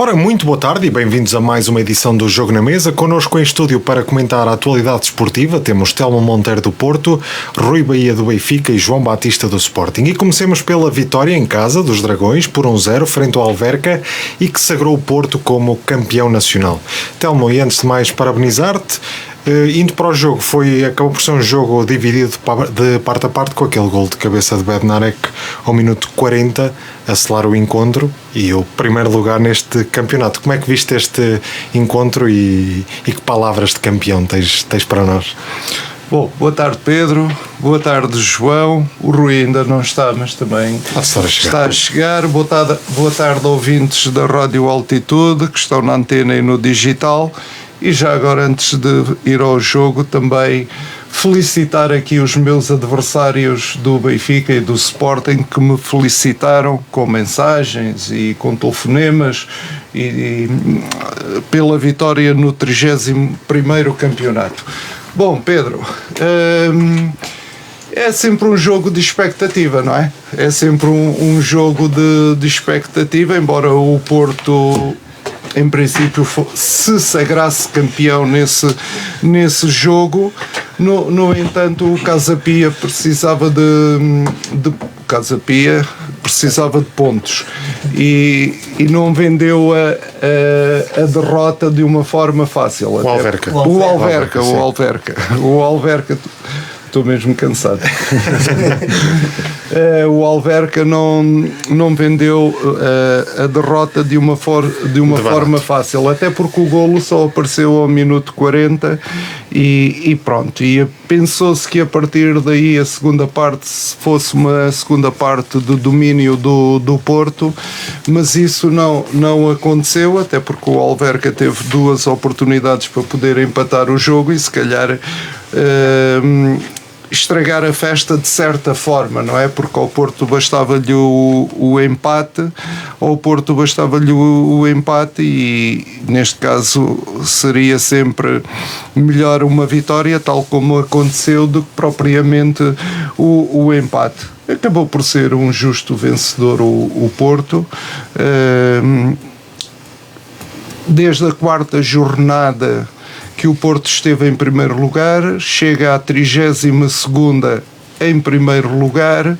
Ora, muito boa tarde e bem-vindos a mais uma edição do Jogo na Mesa. Connosco em estúdio para comentar a atualidade esportiva temos Telmo Monteiro do Porto, Rui Bahia do Benfica e João Batista do Sporting. E comecemos pela vitória em casa dos Dragões por 1-0 frente ao Alverca e que sagrou o Porto como campeão nacional. Telmo, e antes de mais parabenizar-te. Indo para o jogo, acabou por ser um jogo dividido de parte a parte, com aquele gol de cabeça de Bednarek ao minuto 40 a selar o encontro e o primeiro lugar neste campeonato. Como é que viste este encontro e que palavras de campeão tens para nós? Bom, boa tarde Pedro, boa tarde João, o Rui ainda não está, mas também está a chegar. Boa tarde ouvintes da Rádio Altitude que estão na antena e no digital. E já agora, antes de ir ao jogo, também felicitar aqui os meus adversários do Benfica e do Sporting que me felicitaram com mensagens e com telefonemas e pela vitória no 31º campeonato. Bom, Pedro, é sempre um jogo de expectativa, não é? É sempre um jogo de expectativa, embora o Porto em princípio se sagrasse campeão nesse jogo. No entanto, o Casa Pia precisava de pontos e não vendeu a derrota de uma forma fácil. O Alverca. O Alverca, estou mesmo cansado. O Alverca não vendeu a derrota de uma forma fácil, até porque o golo só apareceu ao minuto 40 e pronto. E pensou-se que a partir daí a segunda parte fosse uma segunda parte de domínio do Porto, mas isso não aconteceu, até porque o Alverca teve duas oportunidades para poder empatar o jogo e se calhar estragar a festa de certa forma, não é? Porque ao Porto bastava-lhe o empate, e neste caso seria sempre melhor uma vitória, tal como aconteceu, do que propriamente o empate. Acabou por ser um justo vencedor o Porto. Desde a quarta jornada que o Porto esteve em primeiro lugar, chega à 32ª em primeiro lugar.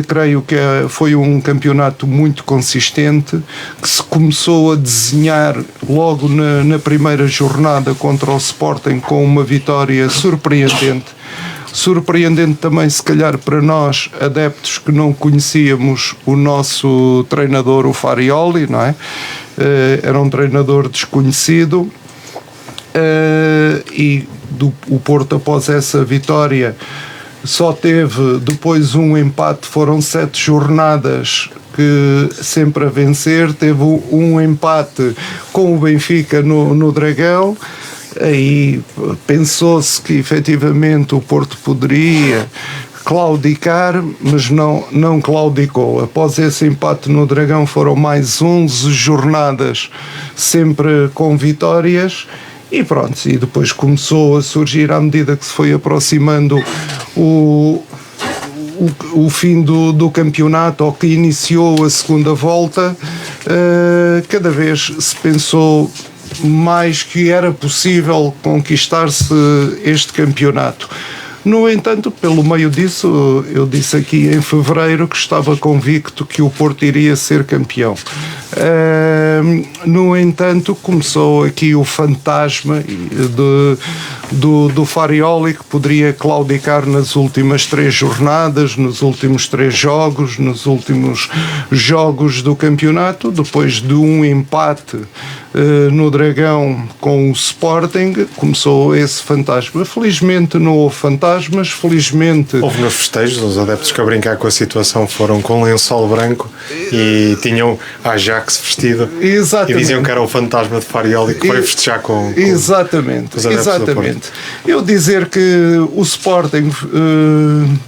Creio que foi um campeonato muito consistente, que se começou a desenhar logo na primeira jornada contra o Sporting com uma vitória surpreendente também, se calhar, para nós, adeptos que não conhecíamos o nosso treinador, o Farioli, não é? Era um treinador desconhecido. O Porto, após essa vitória, só teve depois um empate. Foram 7 jornadas que sempre a vencer. Teve um empate com o Benfica no Dragão. Aí pensou-se que efetivamente o Porto poderia claudicar, mas não claudicou. Após esse empate no Dragão foram mais 11 jornadas sempre com vitórias. E pronto, e depois começou a surgir, à medida que se foi aproximando o fim do campeonato, ou que iniciou a segunda volta, cada vez se pensou mais que era possível conquistar-se este campeonato. No entanto, pelo meio disso, eu disse aqui em fevereiro que estava convicto que o Porto iria ser campeão. No entanto, começou aqui o fantasma do Farioli, que poderia claudicar nas últimas 3 jornadas, nos últimos 3 jogos, nos últimos jogos do campeonato, depois de um empate no Dragão com o Sporting. Começou esse fantasma. Felizmente não houve fantasmas, felizmente... Houve nos festejos, os adeptos que a brincar com a situação foram com lençol branco e tinham a Ajax vestido. Exatamente. E diziam que era o fantasma de Farioli que foi festejar com exatamente, os adeptos do Porto. Eu dizer que o Sporting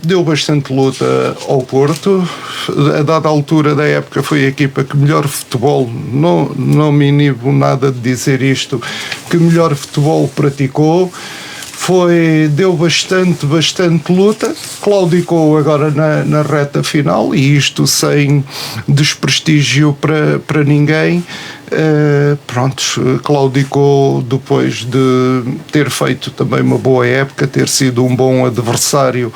deu bastante luta ao Porto. A dada altura da época foi a equipa que melhor futebol, não me inibo nada de dizer isto, que melhor futebol praticou. deu bastante luta, claudicou agora na reta final, e isto sem desprestígio para ninguém. Claudicou depois de ter feito também uma boa época, ter sido um bom adversário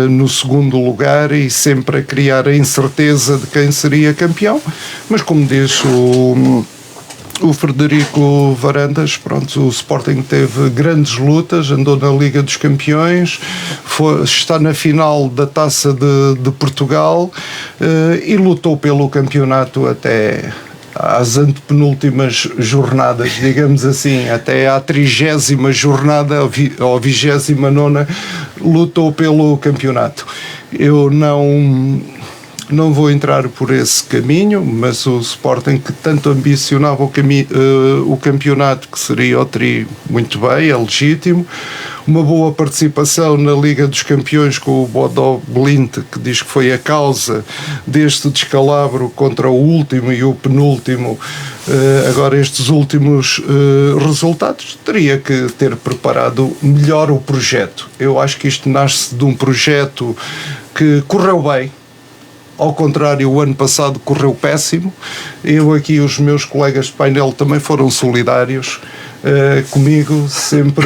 no segundo lugar e sempre a criar a incerteza de quem seria campeão, mas como diz o Frederico Varandas, o Sporting teve grandes lutas, andou na Liga dos Campeões, está na final da Taça de Portugal e lutou pelo campeonato até às antepenúltimas jornadas, digamos assim, até à 30ª jornada ou 29ª, lutou pelo campeonato. Eu não vou entrar por esse caminho, mas o Sporting, que tanto ambicionava o campeonato, que seria o tri, muito bem, é legítimo. Uma boa participação na Liga dos Campeões com o Bodo Glimt, que diz que foi a causa deste descalabro contra o último e o penúltimo. Agora estes últimos resultados, teria que ter preparado melhor o projeto. Eu acho que isto nasce de um projeto que correu bem. Ao contrário, o ano passado correu péssimo. Eu aqui, os meus colegas de painel também foram solidários comigo, sempre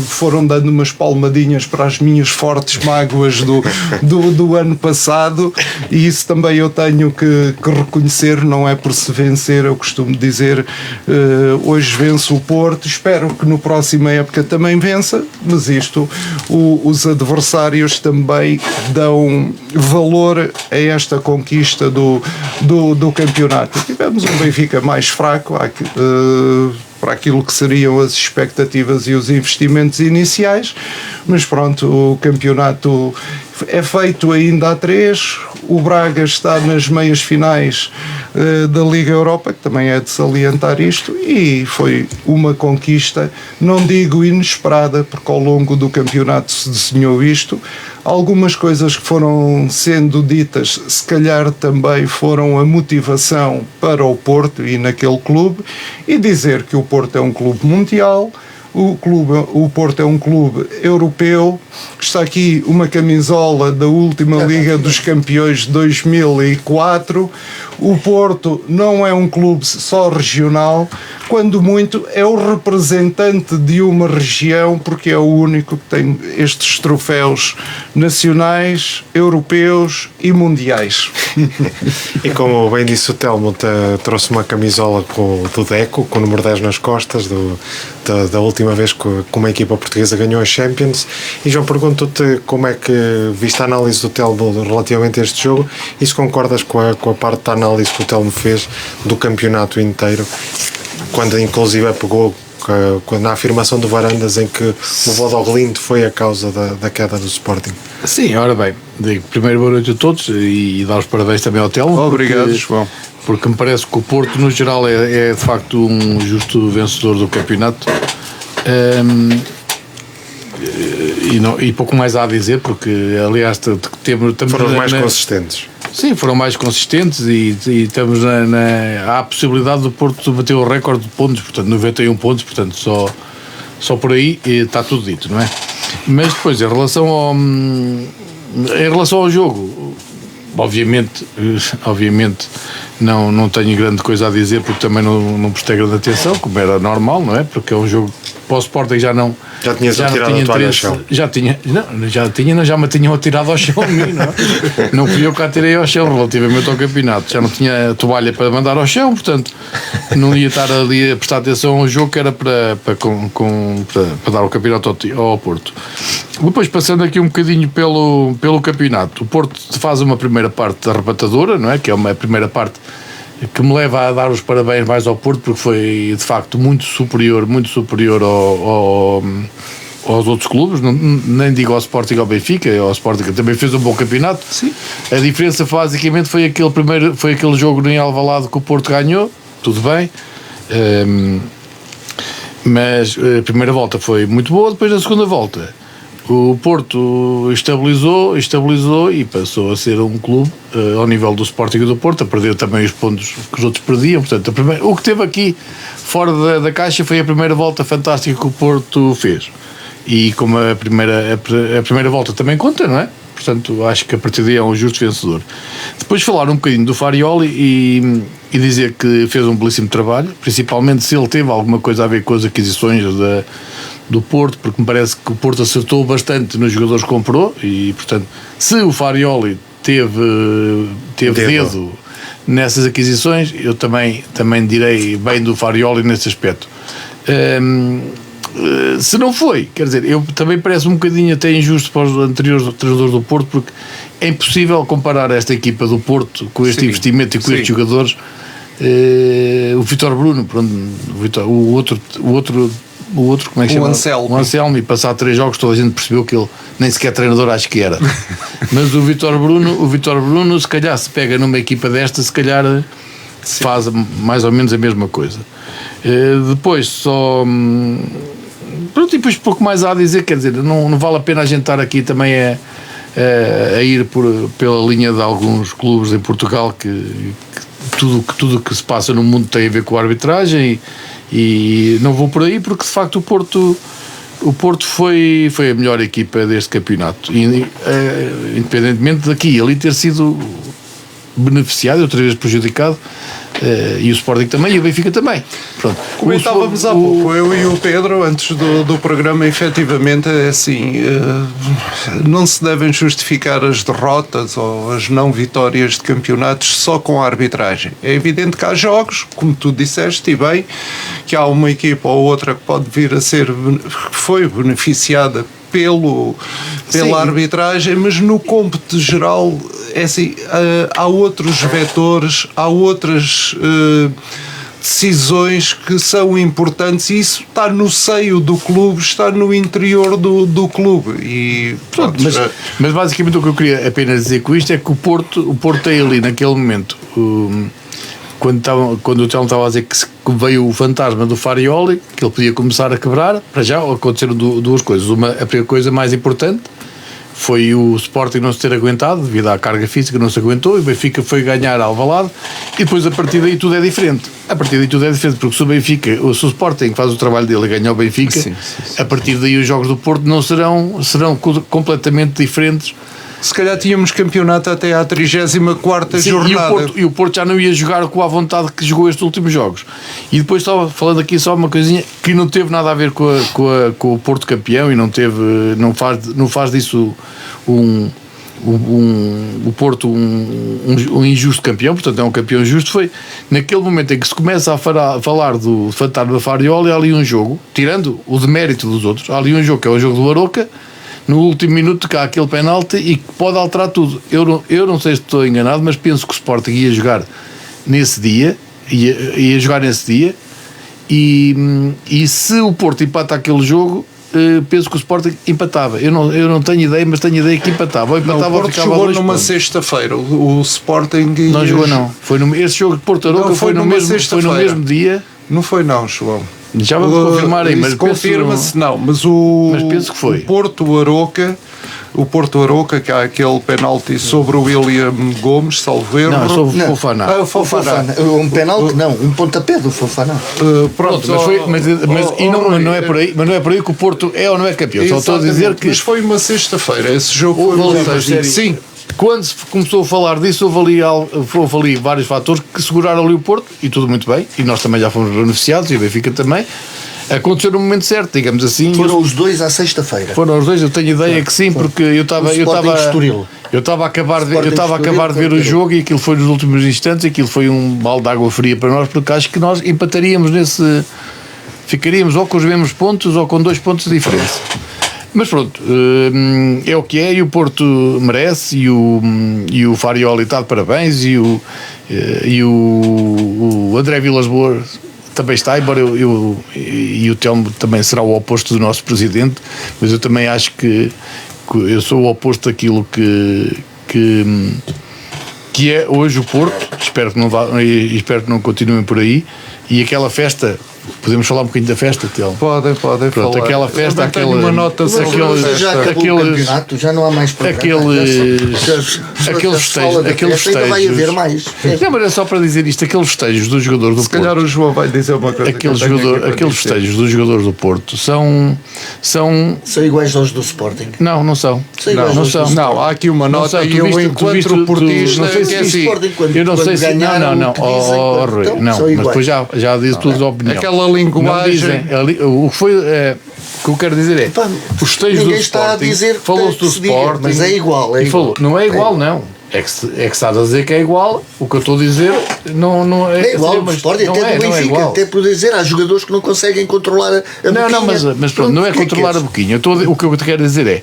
foram dando umas palmadinhas para as minhas fortes mágoas do ano passado, e isso também eu tenho que reconhecer. Não é por se vencer, eu costumo dizer, hoje vence o Porto, espero que no próxima época também vença, mas isto, os adversários também dão valor a esta conquista do campeonato. Tivemos um Benfica mais fraco, para aquilo que seriam as expectativas e os investimentos iniciais, mas pronto, o campeonato é feito ainda a 3, o Braga está nas meias finais da Liga Europa, que também é de salientar isto, e foi uma conquista, não digo inesperada, porque ao longo do campeonato se desenhou isto. Algumas coisas que foram sendo ditas, se calhar também foram a motivação para o Porto e naquele clube, e dizer que o Porto é um clube mundial, o Porto é um clube europeu. Está aqui uma camisola da última Liga dos Campeões de 2004. O Porto não é um clube só regional, quando muito é o representante de uma região, porque é o único que tem estes troféus nacionais, europeus e mundiais. E como bem disse o Telmo, trouxe uma camisola do Deco, com o número 10 nas costas, da última vez que uma equipa portuguesa ganhou a Champions. E João, pergunto-te como é que viste a análise do Telmo relativamente a este jogo, e se concordas com a parte da análise que o Telmo fez do campeonato inteiro, quando inclusive pegou na afirmação do Varandas em que o Bodo Glimt foi a causa da queda do Sporting. Sim, ora bem, digo primeiro boa noite a todos e dar os parabéns também ao Telmo. Obrigado, João. Porque me parece que o Porto, no geral, é de facto um justo vencedor do campeonato. E pouco mais há a dizer, porque aliás foram os mais consistentes. Sim, foram mais consistentes e estamos há a possibilidade do Porto bater o recorde de pontos, portanto 91 pontos, portanto só por aí está tudo dito, não é? Mas depois, em relação ao jogo, obviamente não tenho grande coisa a dizer, porque também não prestei grande atenção, como era normal, não é? Porque é um jogo para o Sporting já tinhas atirado a toalha ao chão. Já me tinham atirado ao chão a mim, não é? Não fui eu que atirei ao chão relativamente ao campeonato, já não tinha toalha para mandar ao chão, portanto não ia estar ali a prestar atenção ao jogo, que era para dar o campeonato ao Porto. Depois, passando aqui um bocadinho pelo campeonato, o Porto faz uma primeira parte arrebatadora, não é? Que é uma primeira parte que me leva a dar os parabéns mais ao Porto, porque foi de facto muito superior aos outros clubes. Nem digo ao Sporting ou ao Benfica, ao Sporting que também fez um bom campeonato. Sim. A diferença basicamente foi aquele jogo em Alvalade que o Porto ganhou, tudo bem, mas a primeira volta foi muito boa. Depois na segunda volta o Porto estabilizou e passou a ser um clube ao nível do Sporting e do Porto, a perder também os pontos que os outros perdiam. Portanto, o que teve aqui fora da caixa foi a primeira volta fantástica que o Porto fez. e como a primeira volta também conta, não é? Portanto, acho que a partir daí é um justo vencedor. Depois falar um bocadinho do Farioli e dizer que fez um belíssimo trabalho, principalmente se ele teve alguma coisa a ver com as aquisições do Porto, porque me parece que o Porto acertou bastante nos jogadores que comprou e, portanto, se o Farioli teve dedo nessas aquisições, eu também direi bem do Farioli nesse aspecto. Se não foi, quer dizer, eu também parece um bocadinho até injusto para os anteriores treinadores do Porto, porque é impossível comparar esta equipa do Porto com este investimento e com estes jogadores. O Vítor Bruno, pronto, o outro, como é que chama? O Anselmo, e passar 3 jogos toda a gente percebeu que ele nem sequer treinador acho que era. Mas o Vítor Bruno, se calhar se pega numa equipa desta, se calhar faz mais ou menos a mesma coisa. Depois só pronto, e depois pouco mais há a dizer, quer dizer, não vale a pena a gente estar aqui também a ir pela linha de alguns clubes em Portugal que tudo que se passa no mundo tem a ver com a arbitragem e não vou por aí, porque de facto o Porto foi a melhor equipa deste campeonato, independentemente daqui e ali ter sido beneficiado, outra vez prejudicado, e o Sporting também e o Benfica também. Pronto. Comentávamos há pouco, eu e o Pedro, antes do programa, efetivamente, assim, não se devem justificar as derrotas ou as não vitórias de campeonatos só com a arbitragem. É evidente que há jogos, como tu disseste, e bem, que há uma equipa ou outra que pode vir a ser, que foi beneficiada pela arbitragem, mas no cômputo geral é assim, há outros vetores, há outras decisões que são importantes e isso está no seio do clube, está no interior do clube e pronto, mas basicamente o que eu queria apenas dizer com isto é que o Porto tem ali naquele momento quando o Telmo estava a dizer que veio o fantasma do Farioli, que ele podia começar a quebrar, para já aconteceram duas coisas. A primeira coisa mais importante foi o Sporting não se ter aguentado, devido à carga física, não se aguentou, e o Benfica foi ganhar ao Alvalade, e depois a partir daí tudo é diferente. Porque se o Sporting faz o trabalho dele e ganha o Benfica, a partir daí os jogos do Porto não serão completamente diferentes. Se calhar tínhamos campeonato até à 34ª jornada. E o Porto já não ia jogar com a vontade que jogou estes últimos jogos. E depois estava falando aqui só uma coisinha que não teve nada a ver com o Porto campeão e não faz disso o Porto um injusto campeão, portanto é um campeão justo. Foi naquele momento em que se começa a falar do fantasma Farioli, há ali um jogo, tirando o demérito dos outros, há ali um jogo que é o jogo do Aroca. No último minuto cá aquele penalti e que pode alterar tudo. Eu não sei se estou enganado, mas penso que o Sporting ia jogar nesse dia e se o Porto empata aquele jogo, penso que o Sporting empatava. Eu não tenho ideia, mas tenho ideia que empatava. Ou empatava, o Porto jogou numa sexta-feira. O Sporting não jogou, não. Esse jogo de Porto Aroca foi no mesmo dia. Não foi, não, João. Já vamos confirmar aí, mas confirma-se, não, mas penso que foi. O Porto Aroca, que há aquele penalti sobre o William Gomes, salvo erro. Não, sobre o Fofana. Fofana. Um penalti, não, um pontapé do Fofana. Pronto, mas não é por aí, mas não é por aí que o Porto é ou não é campeão. Só estou a dizer que. Mas foi uma sexta-feira, esse jogo foi sim. Quando se começou a falar disso, houve ali vários fatores que seguraram ali o Porto, e tudo muito bem, e nós também já fomos beneficiados, e o Benfica também. Aconteceu no momento certo, digamos assim. Foram os dois à sexta-feira. Foram os dois, eu tenho ideia que sim, porque eu estava a acabar de ver o jogo e aquilo foi nos últimos instantes, e aquilo foi um balde de água fria para nós, porque acho que nós empataríamos ficaríamos ou com os mesmos pontos ou com 2 pontos de diferença. Mas pronto, é o que é, e o Porto merece, e o Farioli está de parabéns, e o André Vilas-Boas também está, embora e o Telmo também será o oposto do nosso presidente, mas eu também acho que eu sou o oposto daquilo que é hoje o Porto. Espero que não continuem por aí, e aquela festa Podemos falar um bocadinho da festa, Telmo? Podem Pronto, falar. aquela festa, Eu tenho aquele- uma nota sobre aquele- a Já festa. acabou o campeonato, já não há mais programa. Aqueles festejos, ainda vai haver mais. Não, mas é só para dizer isto, aqueles festejos dos jogadores do Se calhar Porto, o João vai dizer uma coisa. aqueles aqueles festejos dos jogadores do Porto são São iguais aos do Sporting. não são. São iguais Não aos são. do Sporting. Não, há aqui uma Não nota sei, e tu eu viste- tu enquanto viste- tu- portista não sei se que é viste- assim. Sporting, quando- Eu não quando sei se. ganharam, Não, o que dizem, Rui, então, não, são mas iguais. depois já disse tudo a opinião. Aquela Não linguagem. dizem, o que foi. O que eu quero dizer é. Pá, Os festejos do ninguém está a Sporting. dizer que Falou-se tem que do se diga, Sporting. mas é igual, é e falou, igual. não é igual, não. É que se está a dizer que é igual. O que eu estou a dizer não é. É igual, mas o Sporting, não até é, do não é Benfica, igual. até por dizer, há jogadores que não conseguem controlar a Não, boquinha. mas pronto, não é o que controlar que a boquinha. O que eu te quero dizer é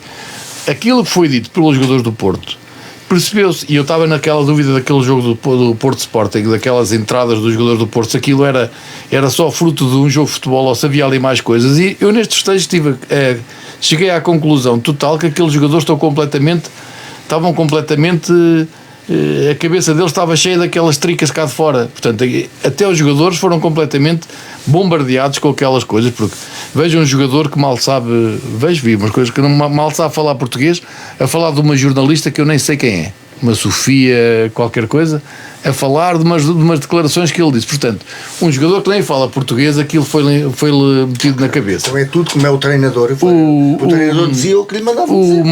aquilo que foi dito pelos jogadores do Porto. Percebeu-se, e eu estava naquela dúvida daquele jogo do Porto Sporting, daquelas entradas dos jogadores do Porto, se aquilo era só fruto de um jogo de futebol ou se havia ali mais coisas. E eu nestes festejos cheguei à conclusão total que aqueles jogadores estavam completamente. A cabeça deles estava cheia daquelas tricas cá de fora. Portanto, até os jogadores foram completamente bombardeados com aquelas coisas, porque vejo um jogador que mal sabe, vi umas coisas que não mal sabe falar português, a falar de uma jornalista que eu nem sei quem é, uma Sofia qualquer coisa, a falar de umas declarações que ele disse. Portanto, um jogador que nem fala português, aquilo foi-lhe metido na cabeça. Então é tudo como é o treinador. O treinador dizia o que lhe mandava dizer.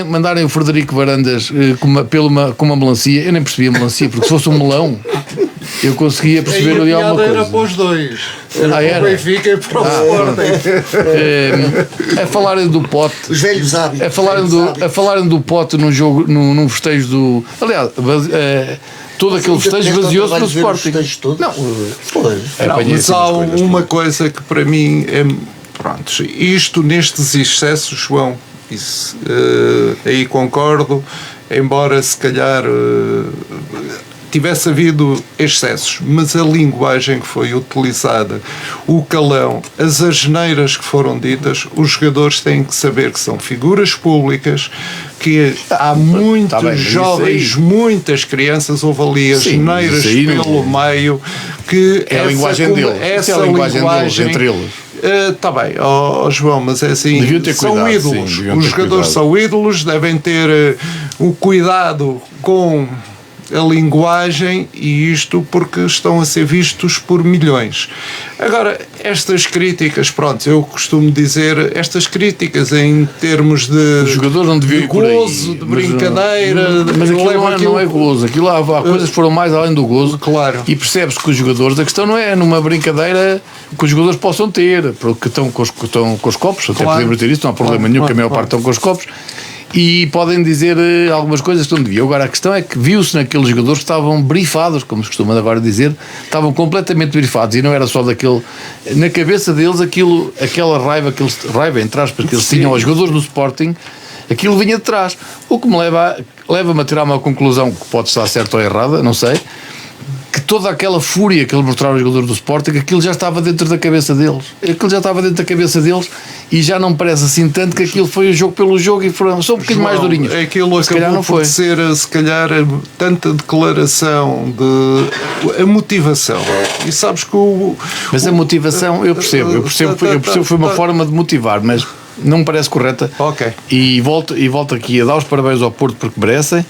Mandarem o Frederico Varandas com uma melancia, eu nem percebia melancia, porque se fosse um melão eu conseguia perceber ali alguma coisa. Era para os dois. Era Ah, para era? o Benfica e para o Sporting. A falarem do pote. Os velhos hábitos. A falarem do pote num jogo, num festejo do. Aliás, todo aquele festejo vaziou-se do Sporting. Não, Pois. apanhei Mas assim há umas coisas. uma coisa que para mim é. Pronto, isto nestes excessos, João, isso, aí concordo, embora se calhar tivesse havido excessos, mas a linguagem que foi utilizada, o calão, as asneiras que foram ditas, os jogadores têm que saber que são figuras públicas, que há muitos tá bem, mas isso jovens, aí- muitas crianças, houve ali Sim, mas asneiras isso aí não- pelo meio, que É a linguagem deles. Isso essa é a linguagem deles, linguagem, entre eles. Está bem, João, mas é assim, Deviam ter são cuidado, ídolos. sim, deviam Os ter jogadores cuidado. são ídolos, devem ter o cuidado com a linguagem e isto porque estão a ser vistos por milhões. Agora, estas críticas, pronto, eu costumo dizer, estas críticas em termos de Os jogadores não deviam de ir por aí, gozo, de mas, brincadeira, mas aquilo levam não é gozo, aquilo há coisas que foram mais além do gozo. Claro. E percebe-se que os jogadores, a questão não é numa brincadeira que os jogadores possam ter, porque estão com os copos, até Claro. podemos ter isso, não há problema nenhum, que a maior parte estão com os copos. E podem dizer algumas coisas que não deviam. Agora, a questão é que viu-se naqueles jogadores que estavam brifados, como se costuma agora dizer, estavam completamente brifados, e não era só daquele. Na cabeça deles, aquela raiva, entre aspas, que eles tinham aos jogadores do Sporting, aquilo vinha de trás. O que me leva-me a tirar uma conclusão que pode estar certa ou errada, não sei, que toda aquela fúria que eles mostraram aos jogadores do Sporting, aquilo já estava dentro da cabeça deles. Aquilo já estava dentro da cabeça deles e já não parece assim tanto que aquilo foi o jogo pelo jogo e foram só um bocadinho mais durinhos. Aquilo Se calhar acabou não por foi. ser, se calhar, tanta declaração de a motivação. E sabes que Mas a motivação, eu percebo foi uma forma de motivar, mas não me parece correta. Ok. E volto aqui a dar os parabéns ao Porto porque merecem,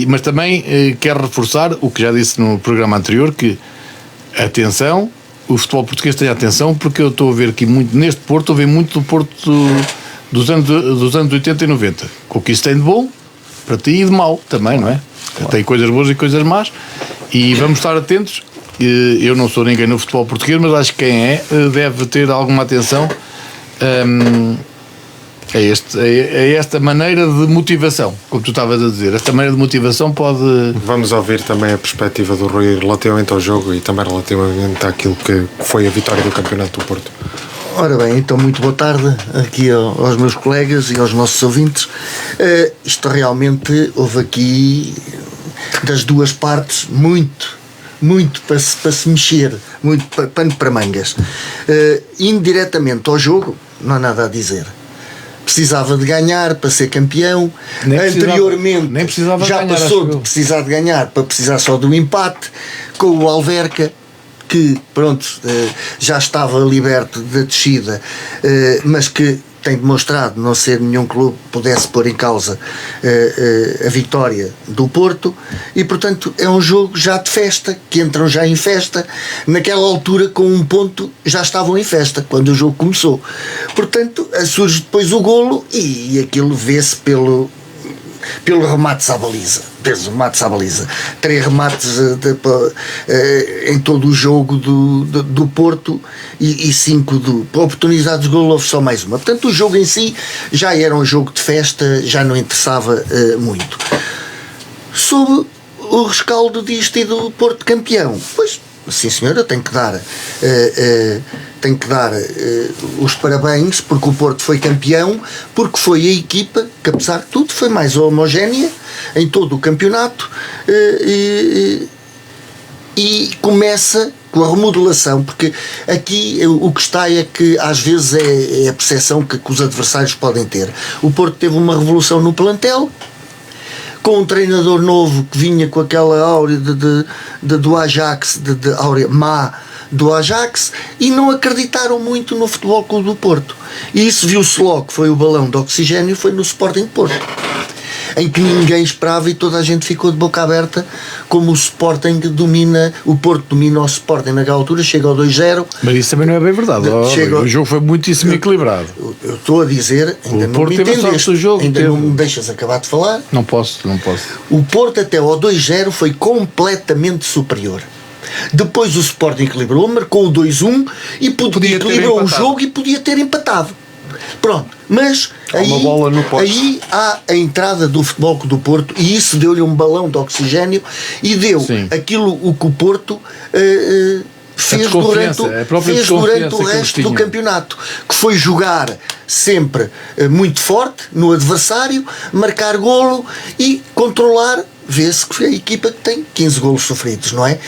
mas também quero reforçar o que já disse no programa anterior, que atenção, o futebol português tem atenção, porque eu estou a ver aqui muito, neste Porto, estou a ver muito do Porto dos anos 80 e 90, com o que isso tem de bom para ti e de mau também, não é? Tem coisas boas e coisas más, e vamos estar atentos. Eu não sou ninguém no futebol português, mas acho que quem é deve ter alguma atenção a esta maneira de motivação, como tu estavas a dizer. Esta maneira de motivação pode... Vamos ouvir também a perspectiva do Rui relativamente ao jogo e também relativamente àquilo que foi a vitória do Campeonato do Porto. Ora bem, então muito boa tarde aqui aos meus colegas e aos nossos ouvintes. Isto realmente houve aqui das duas partes muito para se mexer, muito pano para mangas. Indiretamente ao jogo, não há nada a dizer. Precisava de ganhar para ser campeão. Anteriormente nem precisava já ganhar, passou acho de eu. precisar de ganhar para precisar só do empate com o Alverca. que, pronto, já estava liberto da descida, mas que tem demonstrado não ser nenhum clube que pudesse pôr em causa a vitória do Porto, e portanto é um jogo já de festa, que entram já em festa. Naquela altura, com um ponto, já estavam em festa quando o jogo começou. Portanto, surge depois o golo, e aquilo vê-se pelo remates à baliza. Vês o remates à baliza. 3 remates em todo o jogo do Porto, e 5 oportunidades de golo, houve só mais uma. Portanto, o jogo em si já era um jogo de festa, já não interessava muito. Sob o rescaldo disto e do Porto campeão, pois, sim senhora, tenho que dar os parabéns, porque o Porto foi campeão, porque foi a equipa que, apesar de tudo, foi mais homogénea em todo o campeonato, e começa com a remodelação, porque aqui o que está é que às vezes é a percepção que os adversários podem ter. O Porto teve uma revolução no plantel, com um treinador novo que vinha com aquela áurea do Ajax, de áurea má do Ajax, e não acreditaram muito no Futebol Clube do Porto. E isso viu-se logo, que foi o balão de oxigênio, foi no Sporting Porto, em que ninguém esperava, e toda a gente ficou de boca aberta, como o Sporting o Porto domina o Sporting naquela altura, chega ao 2-0. Mas isso também não é bem verdade. O jogo foi muitíssimo equilibrado. Eu estou a dizer, ainda não me entendeste, ainda não me deixas acabar de falar. Não posso. O Porto até ao 2-0 foi completamente superior. Depois o Sporting equilibrou, marcou o 2-1 e equilibrou o jogo e podia ter empatado. Pronto, mas aí há a entrada do Futebol Clube do Porto, e isso deu-lhe um balão de oxigênio, e deu aquilo o que o Porto fez durante o resto do campeonato, que foi jogar sempre muito forte no adversário, marcar golo e controlar. Vê-se que foi a equipa que tem 15 golos sofridos, não é?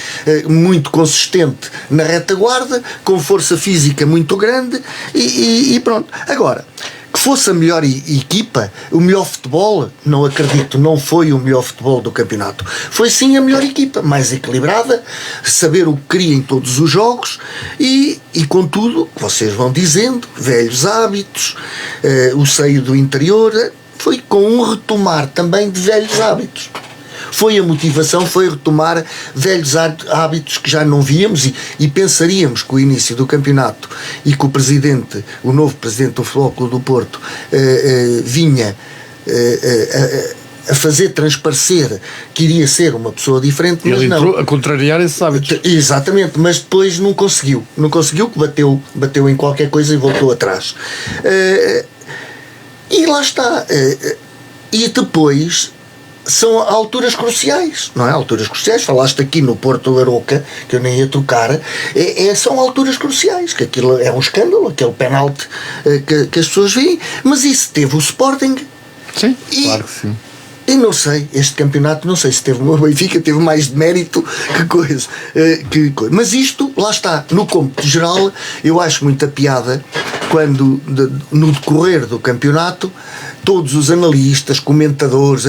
Muito consistente na retaguarda, com força física muito grande, e pronto. Agora, que fosse a melhor equipa, o melhor futebol, não acredito, não foi o melhor futebol do campeonato. Foi sim a melhor equipa, mais equilibrada, saber o que queria em todos os jogos, e contudo, vocês vão dizendo, velhos hábitos, o seio do interior, foi com um retomar também de velhos hábitos. Foi a motivação, foi retomar velhos hábitos que já não víamos, e pensaríamos que o início do campeonato, e que o novo presidente do Futebol Clube do Porto vinha a fazer transparecer que iria ser uma pessoa diferente, mas ele não. Entrou a contrariar esses hábitos. Exatamente, mas depois não conseguiu, que bateu em qualquer coisa e voltou atrás. E lá está. E depois são alturas cruciais, não é? Alturas cruciais, falaste aqui no Porto Aroca, que eu nem ia trocar, são alturas cruciais, que aquilo é um escândalo, aquele penalti que as pessoas veem, mas isso teve o Sporting. Sim, claro que sim. E não sei, este campeonato, não sei se teve o Benfica, teve mais de mérito que coisa. Mas isto, lá está, no cômputo geral, eu acho muita piada quando, no decorrer do campeonato, todos os analistas, comentadores,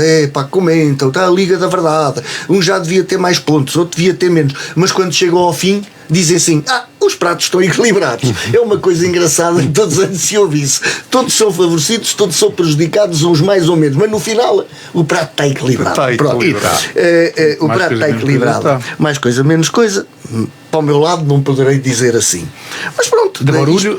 comentam, está a Liga da Verdade, um já devia ter mais pontos, outro devia ter menos, mas quando chegam ao fim, dizem assim, os pratos estão equilibrados. É uma coisa engraçada, todos os anos se ouve isso. Todos são favorecidos, todos são prejudicados, uns mais ou menos, mas no final o prato está equilibrado. O prato está equilibrado. Mais coisa, menos coisa. Para o meu lado não poderei dizer assim. Mas pronto. De barulho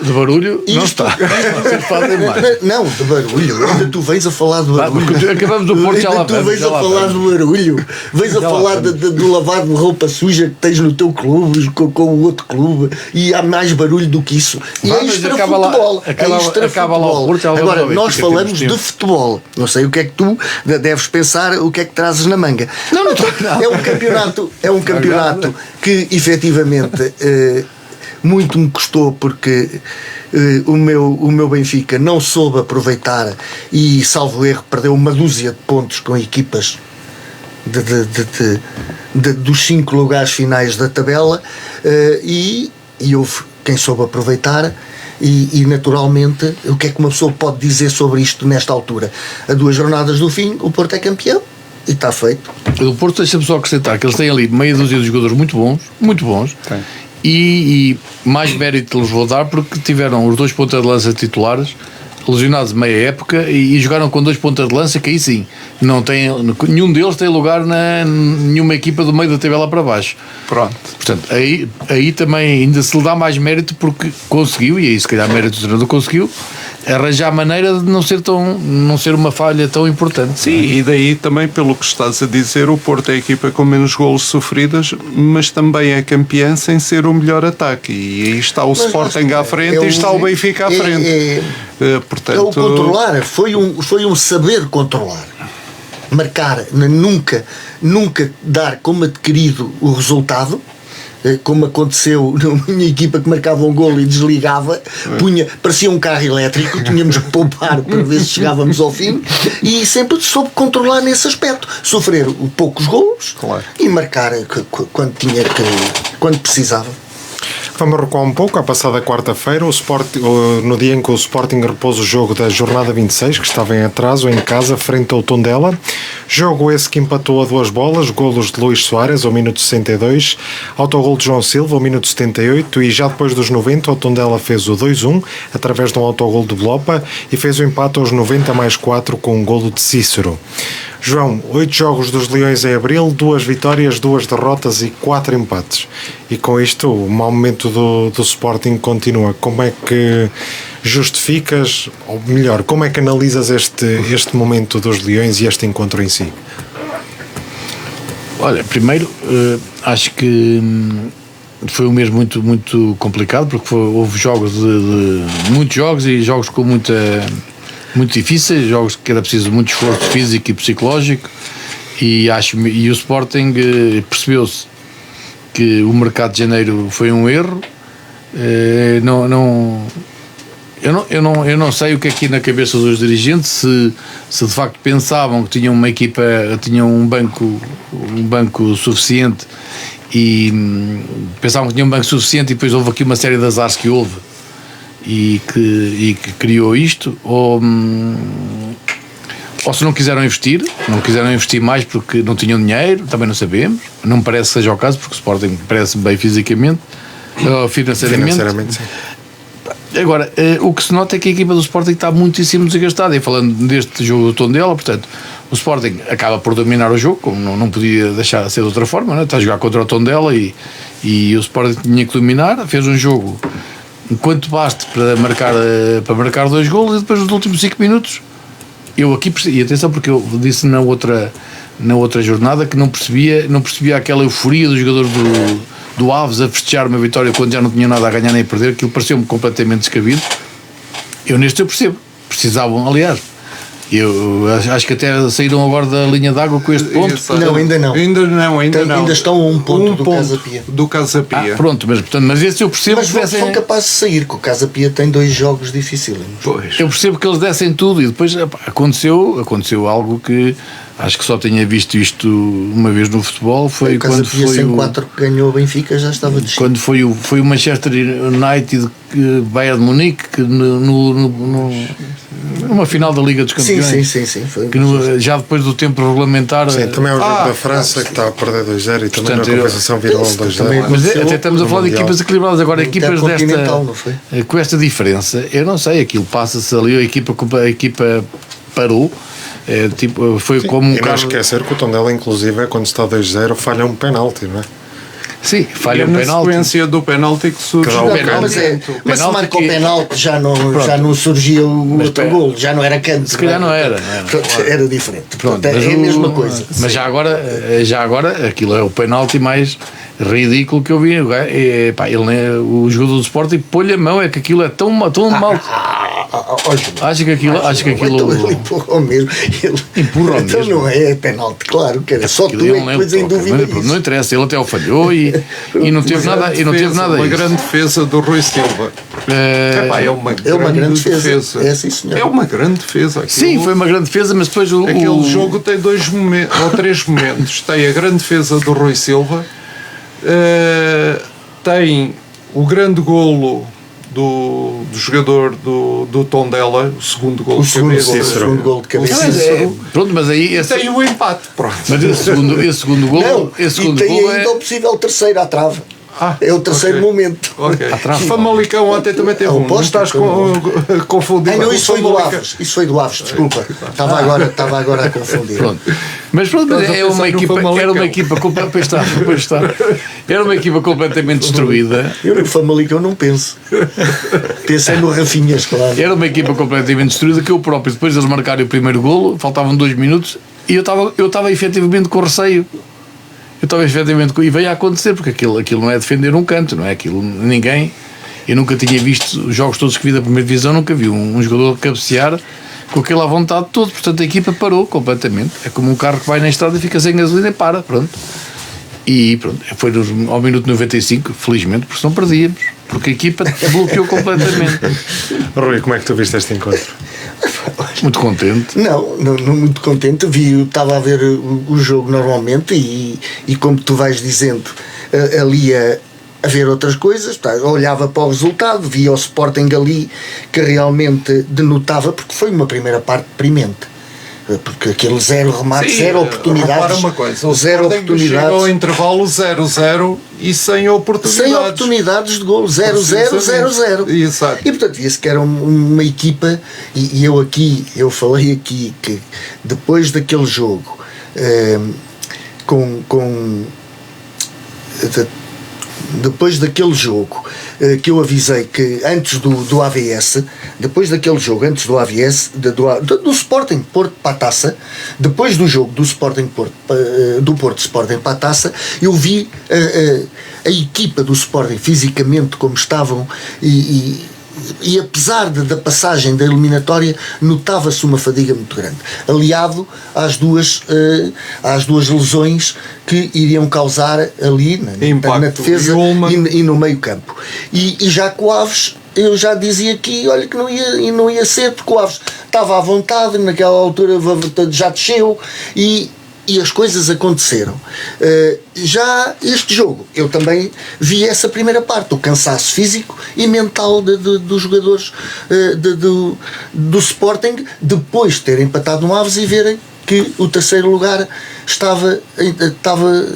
não está. Vocês fazem mais. Não, de barulho. Ainda tu vens a falar do barulho. Acabamos do Porto, já lá tu vens a falar do barulho. Vens a falar do lavado de roupa suja que tens no teu clube, com o outro clube, e há mais barulho do que isso. E é extra-futebol. Agora, nós falamos de futebol. Não sei o que é que tu deves pensar, o que é que trazes na manga. Não. É um campeonato que efetivamente muito me custou, porque o meu Benfica não soube aproveitar e, salvo erro, perdeu uma dúzia de pontos com equipas dos 5 lugares finais da tabela, e houve quem soube aproveitar. E naturalmente, o que é que uma pessoa pode dizer sobre isto nesta altura? A 2 jornadas do fim, o Porto é campeão e está feito. O Porto, deixa-me só acrescentar que eles têm ali meia dúzia de jogadores muito bons, e mais mérito lhes vou dar porque tiveram os 2 pontas de lança titulares lesionados meia época e jogaram com 2 pontas de lança que aí sim nenhum deles tem lugar nenhuma equipa do meio da tabela para baixo. Pronto. Portanto, aí também ainda se lhe dá mais mérito porque conseguiu, e aí se calhar mérito do treinador conseguiu arranjar a maneira de não ser uma falha tão importante. Sim, e daí também, pelo que estás a dizer, o Porto é a equipa com menos golos sofridos, mas também é campeã sem ser o melhor ataque. E aí está o Sporting à frente e está o Benfica à frente. Portanto, é o controlar, foi um saber controlar. Marcar, nunca dar como adquirido o resultado, como aconteceu na minha equipa que marcava um golo e desligava, parecia um carro elétrico, tínhamos que poupar para ver se chegávamos ao fim, e sempre soube controlar nesse aspecto, sofrer poucos golos, claro, e marcar quando precisava. Vamos recuar um pouco. À passada quarta-feira, no dia em que o Sporting repôs o jogo da jornada 26, que estava em atraso em casa, frente ao Tondela. Jogo esse que empatou a 2 bolas, golos de Luís Soares ao minuto 62, autogol de João Silva ao minuto 78, e já depois dos 90 o Tondela fez o 2-1 através de um autogol de Blopa e fez o empate aos 90+4 com um golo de Cícero. João, 8 jogos dos Leões em abril, 2 vitórias, 2 derrotas e 4 empates. E com isto o mau momento do Sporting continua. Como é que justificas, ou melhor, como é que analisas este momento dos Leões e este encontro em si? Olha, primeiro, acho que foi um mês muito, muito complicado, porque houve jogos muitos jogos e jogos com muito difíceis, jogos que era preciso muito esforço físico e psicológico, e o Sporting percebeu-se que o mercado de janeiro foi um erro. Eu não sei o que é aqui na cabeça dos dirigentes, se de facto pensavam que tinham uma equipa, tinham um banco suficiente, e pensavam que tinham um banco suficiente, e depois houve aqui uma série de azares que houve e que criou isto, ou se não quiseram investir mais porque não tinham dinheiro, também não sabemos. Não me parece que seja o caso, porque o Sporting parece bem fisicamente, financeiramente sim. Agora, o que se nota é que a equipa do Sporting está muitíssimo desgastada, e falando deste jogo do Tondela, portanto, o Sporting acaba por dominar o jogo, como não podia deixar de ser de outra forma, não é? Está a jogar contra o Tondela e o Sporting tinha que dominar, fez um jogo enquanto baste para marcar 2 golos, e depois nos últimos 5 minutos eu aqui percebi, e atenção, porque eu disse na outra jornada que não percebia aquela euforia dos jogadores do Aves a festejar uma vitória quando já não tinha nada a ganhar nem a perder. Aquilo pareceu-me completamente descabido. Eu percebo, precisavam, aliás. Eu acho que até saíram agora da linha d'água com este ponto. Não, ainda não. Ainda estão a um ponto do Casa Pia. Pronto, mas esse eu percebo. Mas são capazes de sair, que o Casa Pia tem 2 jogos dificílimos. Pois. Eu percebo que eles dessem tudo, e depois aconteceu algo que acho que só tinha visto isto uma vez no futebol. Foi quando foi o 4 que ganhou o Benfica, já estava descido. Quando foi o Manchester United, Bayern de Munique, que numa final da Liga dos Campeões. Sim. Foi já depois do tempo regulamentar. Sim, também é o jogo da França, que está a perder 2-0 e também na compensação virou 2-0. Mas até estamos a falar de equipas equilibradas. Agora, equipas com esta diferença, eu não sei, aquilo passa-se ali, a equipa parou. Foi como e não esquecer que o Tondela, inclusive, quando está 2-0, falha um penalti, não é? Sim, falha um penalti. Na sequência do penalti que surge. Mas se marca o penalti, já não surgia o outro golo, já não era canto. Se calhar não era. Era diferente. Pronto, é a mesma coisa. Mas já agora, aquilo é o penalti mais ridículo que eu vi. O jogador do Sporting pôs-lhe a mão, é que aquilo é tão mal. Acho que aquilo. Ele empurrou mesmo. Então não é penalti, claro, que era só tu é que depois em dúvida. Não interessa, ele até o falhou e não teve nada. Uma grande defesa do Rui Silva. É uma grande defesa. É uma grande defesa. Sim, foi uma grande defesa, mas depois aquele jogo tem 2 momentos ou 3 momentos. Tem a grande defesa do Rui Silva, tem o grande golo do jogador do Tondela, o segundo golo de cabeça. Pronto, mas aí tem o empate. Pronto. Mas esse segundo golo. E tem ainda o possível terceiro à trave. É o terceiro momento. Ok. Atrás, Famalicão ontem também teve um. Não Oposto, estás confundindo. Não, com isso foi do Aves. Isso foi do Aves, desculpa. Estava agora a confundir. Pronto. Mas pronto, Estás a era uma pensar no equipa, Famalicão. era uma equipa completamente destruída. Eu no Famalicão não penso. Pensei no Rafinhas, claro. Era uma equipa completamente destruída que eu próprio, depois de eles marcarem o primeiro golo, faltavam 2 minutos e eu estava efetivamente com receio. E veio a acontecer, porque aquilo não é defender um canto, não é aquilo, ninguém. Eu nunca tinha visto os jogos todos que vi da primeira divisão, nunca vi um jogador cabecear com aquela vontade toda, portanto a equipa parou completamente. É como um carro que vai na estrada e fica sem gasolina e para, pronto. E pronto, foi ao minuto 95, felizmente, porque senão perdíamos, porque a equipa bloqueou completamente. Rui, como é que tu viste este encontro? Muito contente. Não muito contente. Estava a ver o jogo normalmente e como tu vais dizendo, ali a ver outras coisas, olhava para o resultado, via o Sporting ali que realmente denotava, porque foi uma primeira parte deprimente. Porque aquele zero remate, zero oportunidades. Repara uma coisa, o zero Sporting chega oportunidades. ao intervalo 0-0 e sem oportunidades. Sem oportunidades de gol, 0-0-0-0. Exato. E portanto, via-se que era uma equipa, e eu falei aqui que depois daquele jogo, depois daquele jogo que eu avisei que antes do AVS, depois daquele jogo, antes do AVS, do Sporting Porto para a Taça, depois do jogo do Sporting Porto, do Porto Sporting para a Taça, eu vi a equipa do Sporting fisicamente como estavam e apesar da passagem da eliminatória notava-se uma fadiga muito grande, aliado às duas lesões que iriam causar ali na defesa e no meio campo, e já com o Aves eu já dizia aqui, olha que não ia ser, porque o Aves estava à vontade, naquela altura já desceu e as coisas aconteceram. Já este jogo, eu também vi essa primeira parte, o cansaço físico e mental dos jogadores do Sporting, depois de terem empatado no Aves e verem que o terceiro lugar estava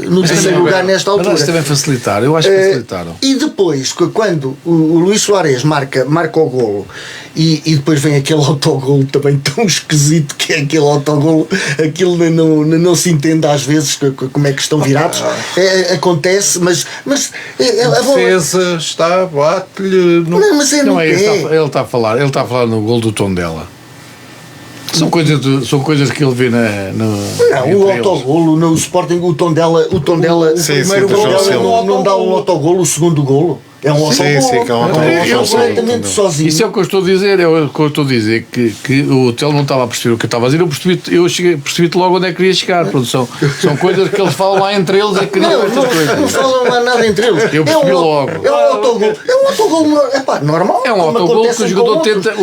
no terceiro lugar nesta altura. Mas também facilitar, eu acho que facilitaram. E depois, quando o Luís Soares marca o golo e depois vem aquele autogolo também tão esquisito que é aquele autogolo, aquilo não se entende às vezes como é que estão virados. Acontece, mas a defesa está, bate-lhe. Não, mas não é, ele está a falar no gol do Tondela. São coisas que ele vê o autogolo no Sporting, o Tondela o primeiro golo não dá um autogolo, o segundo golo é um autogolo. Sim, que é um autogolo completamente sozinho. Isso é o que eu estou a dizer, que o Tel não estava a perceber o que eu estava a dizer, eu percebi logo onde é que queria chegar. Pronto, são coisas que eles falam lá entre eles, é que não falam lá nada entre eles. Eu percebi logo. É um autogolo normal. É um autogolo que o jogador tenta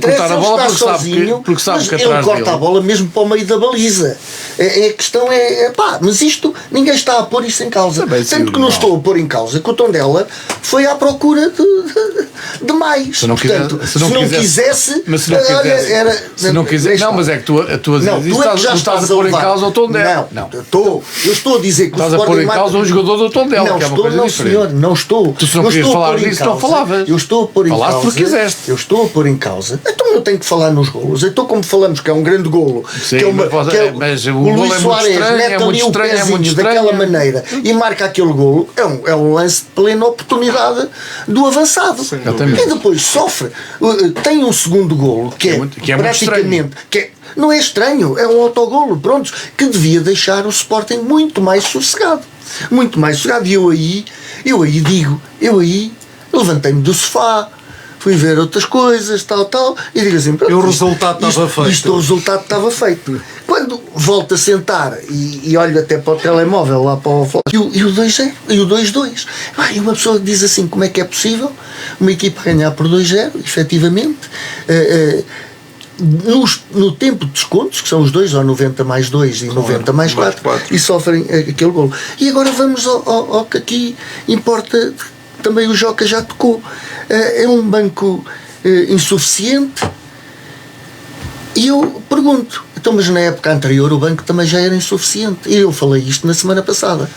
cortar a bola porque sabe que atrás ele corta a bola mesmo para o meio da baliza. A questão mas isto ninguém está a pôr isso em causa. Tanto que não estou a pôr em causa que o Tondela foi à procura de mais. Se não quisesse, não, mas é que tu estás a pôr em causa o Tondela. Eu estou a dizer que estás a pôr em causa um jogador do Tondela, que é uma coisa diferente. Senhor, não estou. Tu se não querias falar disso, não falavas. Eu estou a pôr em causa. Falaste porque quiseste. Eu estou a pôr em causa. Então eu tenho que falar nos golos. Então, como falamos que é um grande golo, mas o Luís Soares mete ali o pezinho daquela maneira e marca aquele golo, é um lance de plena oportunidade do avançado. E depois sofre, tem um segundo golo que é praticamente não é estranho, é um autogolo, pronto, que devia deixar o Sporting muito mais sossegado, e eu aí levantei-me do sofá, fui ver outras coisas, tal, e digo assim, o resultado estava feito. O resultado estava feito. Quando volto a sentar e olho até para o telemóvel, lá para o e o 2-0, e o 2-2. E uma pessoa diz assim, como é que é possível uma equipa ganhar por 2-0, efetivamente, no tempo de descontos, que são os dois, ou 90 mais 2 e 90 mais 4, e sofrem aquele golo. E agora vamos ao que aqui importa, também o Joca já tocou. É um banco insuficiente, e eu pergunto, Então, mas na época anterior o banco também já era insuficiente. E eu falei isto na semana passada.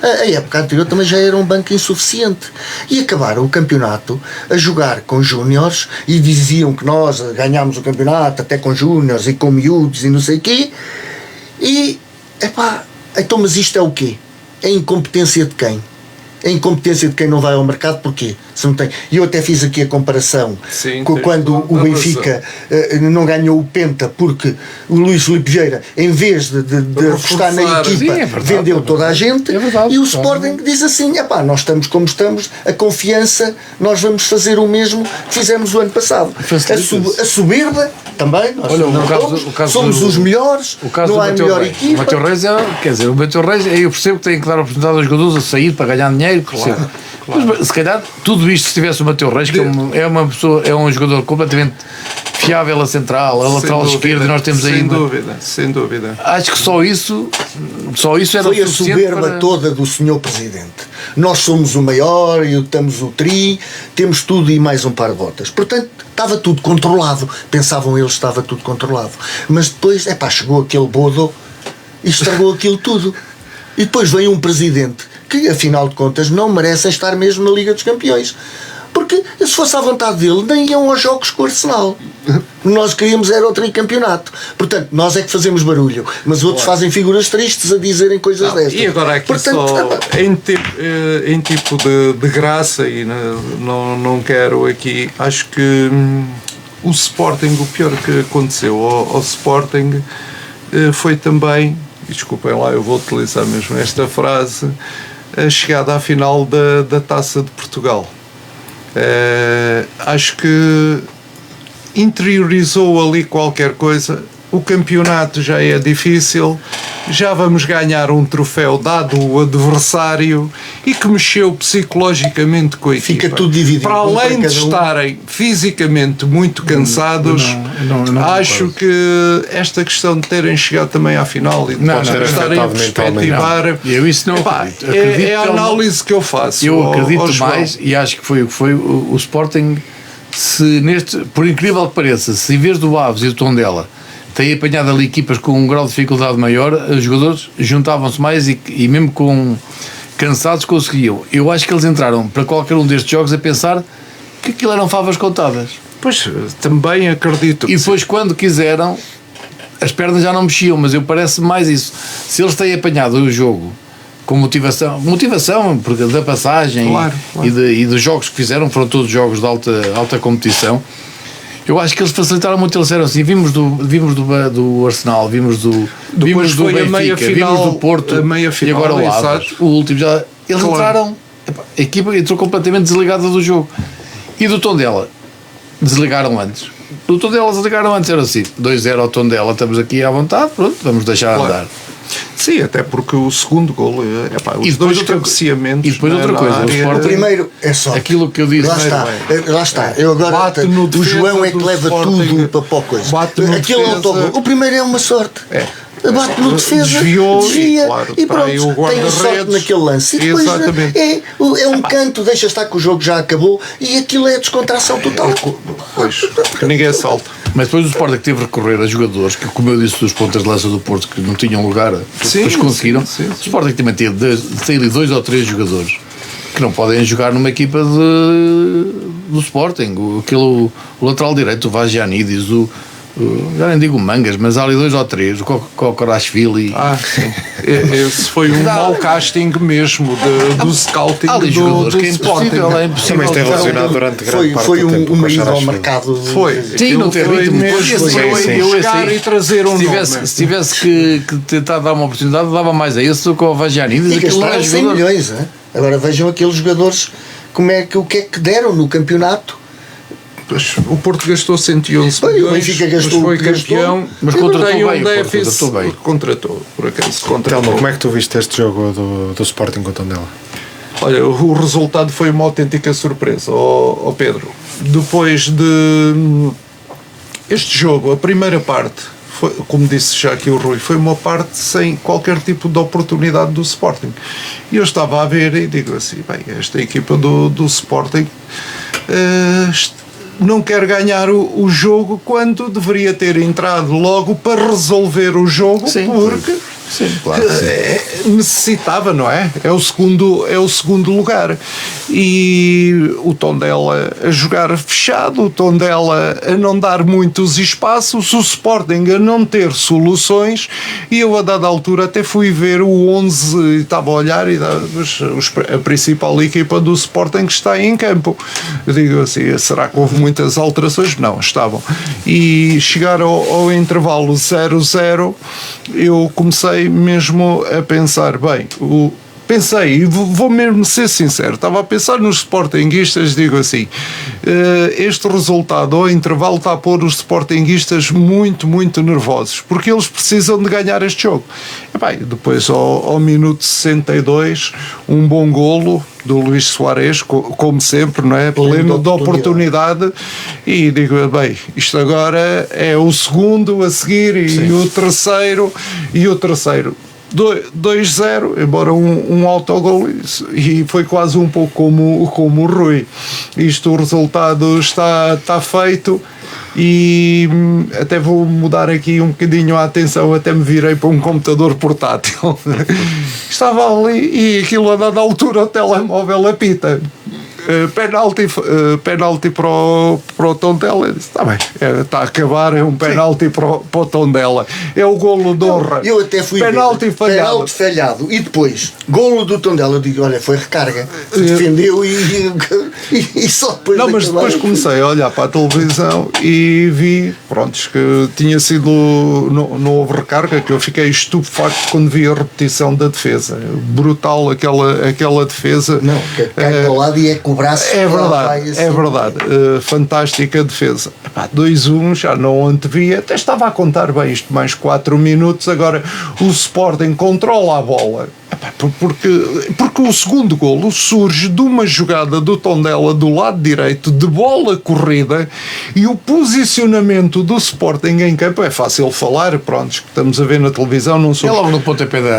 A época anterior também já era um banco insuficiente. E acabaram o campeonato a jogar com júniores e diziam que nós ganhámos o campeonato até com júniores e com miúdos e não sei o quê. E, então, mas isto é o quê? É incompetência de quem? É incompetência de quem não vai ao mercado, porquê? Se não tem. Eu até fiz aqui a comparação com quando o Benfica não ganhou o Penta, porque o Luís Filipe Vieira, em vez de apostar na equipa, vendeu toda a gente, e o Sporting diz assim, nós estamos como estamos, a confiança, nós vamos fazer o mesmo que fizemos o ano passado. A soberba também, nós somos os melhores, não há melhor equipa. O Mateus Reis o Mateus Reis, eu percebo que tem que dar a oportunidade aos jogadores a sair para ganhar dinheiro, claro. Mas se calhar tudo isto, se tivesse o Mateus Reis, que é uma pessoa, é um jogador completamente fiável a central, a lateral esquerda, e nós temos aí. Sem dúvida. Acho que só isso era foi a soberba toda do Sr. Presidente. Nós somos o maior e estamos o tri, temos tudo e mais um par de botas. Portanto, estava tudo controlado. Pensavam eles que estava tudo controlado. Mas depois, chegou aquele bodo e estragou aquilo tudo. E depois veio um presidente que, afinal de contas, não merecem estar mesmo na Liga dos Campeões. Porque, se fosse à vontade dele, nem iam aos jogos com o Arsenal. Nós queríamos era o tricampeonato. Portanto, nós é que fazemos barulho. Mas outros fazem figuras tristes a dizerem coisas destas. E agora aqui em tipo de graça, e não quero aqui, acho que o Sporting, o pior que aconteceu ao Sporting foi também, e desculpem lá, eu vou utilizar mesmo esta frase, a chegada à final da Taça de Portugal. Acho que interiorizou ali qualquer coisa. O campeonato já é difícil, já vamos ganhar um troféu dado o adversário, e que mexeu psicologicamente com a equipa. Fica tudo dividido. Para além de estarem fisicamente muito cansados, acho que esta questão de terem chegado também à final e de estarem a perspectivar, eu isso não acredito. É a análise que eu faço. Eu acredito mais, e acho que foi o que foi o Sporting. Por incrível que pareça, se em vez do Aves e do Tondela tem apanhado ali equipas com um grau de dificuldade maior, os jogadores juntavam-se mais e mesmo com cansados conseguiam. Eu acho que eles entraram para qualquer um destes jogos a pensar que aquilo eram favas contadas. Pois, também acredito. E depois, quando quiseram, as pernas já não mexiam, mas eu parece mais isso. Se eles têm apanhado o jogo com motivação porque da passagem, claro. E dos jogos que fizeram, foram todos jogos de alta competição. Eu acho que eles facilitaram muito. Eles eram assim, vimos do Arsenal, vimos do Benfica, vimos do Porto, e agora o Aves, o último já. Eles entraram, a equipa entrou completamente desligada do jogo. E do Tondela, desligaram antes. Do Tondela desligaram antes, era assim, 2-0 ao Tondela, estamos aqui à vontade, pronto, vamos deixar andar. Sim, até porque o segundo gol, os dois cabeceamentos. E depois outra coisa, o primeiro é só aquilo que eu disse. Lá está. Eu agora, o João é que leva tudo para a coisa. Aquele autogol, o primeiro é uma sorte. Bate no defesa, desvia, claro, e pronto, tem sorte naquele lance. E depois é um canto, deixa estar que o jogo já acabou, e aquilo é descontração total. Pois, que ninguém salta. Mas depois o Sporting teve a recorrer a jogadores que, como eu disse, dos pontas de lança do Porto, que não tinham lugar, depois conseguiram. Sim. O Sporting também tem ali 2 ou 3 jogadores que não podem jogar numa equipa do Sporting. O lateral direito, o Vagianidis, já nem digo Mangas, mas há ali 2 ou 3, o Kokorashvili. Sim. Esse foi um mau casting mesmo do scouting do Sporting. É impossível. Também tem relacionado durante grande parte foi do tempo. Uma ida ao mercado. Foi. Sim, não ter ritmo. E trazer um nome. Se tivesse que tentar dar uma oportunidade, dava mais a esse do que ao Vagianidis. E gastaram 100 milhões. Agora vejam aqueles jogadores, o que é que deram no campeonato. O Porto gastou 111 milhões, o Benfica gastou, foi campeão, mas contratou, por acaso. Telmo, como é que tu viste este jogo do Sporting com o Tondela? Olha, o resultado foi uma autêntica surpresa, Pedro. Depois de este jogo, a primeira parte, foi, como disse já aqui o Rui, foi uma parte sem qualquer tipo de oportunidade do Sporting. E eu estava a ver e digo assim, bem, esta equipa do Sporting não quer ganhar o jogo quando deveria ter entrado logo para resolver o jogo, Sim, porque sim, claro. necessitava, não é? É o segundo lugar. E o Tondela a jogar fechado, o Tondela a não dar muitos espaços, o Sporting a não ter soluções, e eu a dada altura até fui ver o 11 e estava a olhar e a principal equipa do Sporting que está em campo. Eu digo assim, será que houve muitas alterações? Não, estavam. E chegar ao intervalo 0-0, eu comecei mesmo a pensar, bem, pensei, e vou mesmo ser sincero, estava a pensar nos sportinguistas, digo assim, este resultado ao intervalo está a pôr os sportinguistas muito, muito nervosos, porque eles precisam de ganhar este jogo. E bem, depois ao minuto 62, um bom golo do Luís Soares, como sempre, não é? Pleno de oportunidade, e digo, bem, isto agora é o segundo a seguir e o terceiro. 2-0, embora um autogol, e foi quase um pouco como o Rui. O resultado está feito, e até vou mudar aqui um bocadinho a atenção, até me virei para um computador portátil. Estava ali e aquilo a dada altura o telemóvel apita. Penalti para o Tondela. Está bem, está a acabar, é um penalti para o Tondela. É o golo de honra. Eu até fui penalti falhado. E depois, golo do Tondela, eu digo, olha, foi recarga. Defendeu e só depois... Não, mas depois comecei a olhar para a televisão e vi, pronto, que tinha sido, não houve recarga, que eu fiquei estupefacto quando vi a repetição da defesa. Brutal aquela defesa. Não, cai para o lado e é com o braço. É verdade, assim. É verdade. Fantástica defesa. 2-1, já não antevia, até estava a contar bem isto, mais 4 minutos, agora o Sporting controla a bola. Porque o segundo golo surge de uma jogada do Tondela do lado direito, de bola corrida, e o posicionamento do Sporting em campo é fácil falar, pronto, que estamos a ver na televisão, não sou... É logo no pontapé de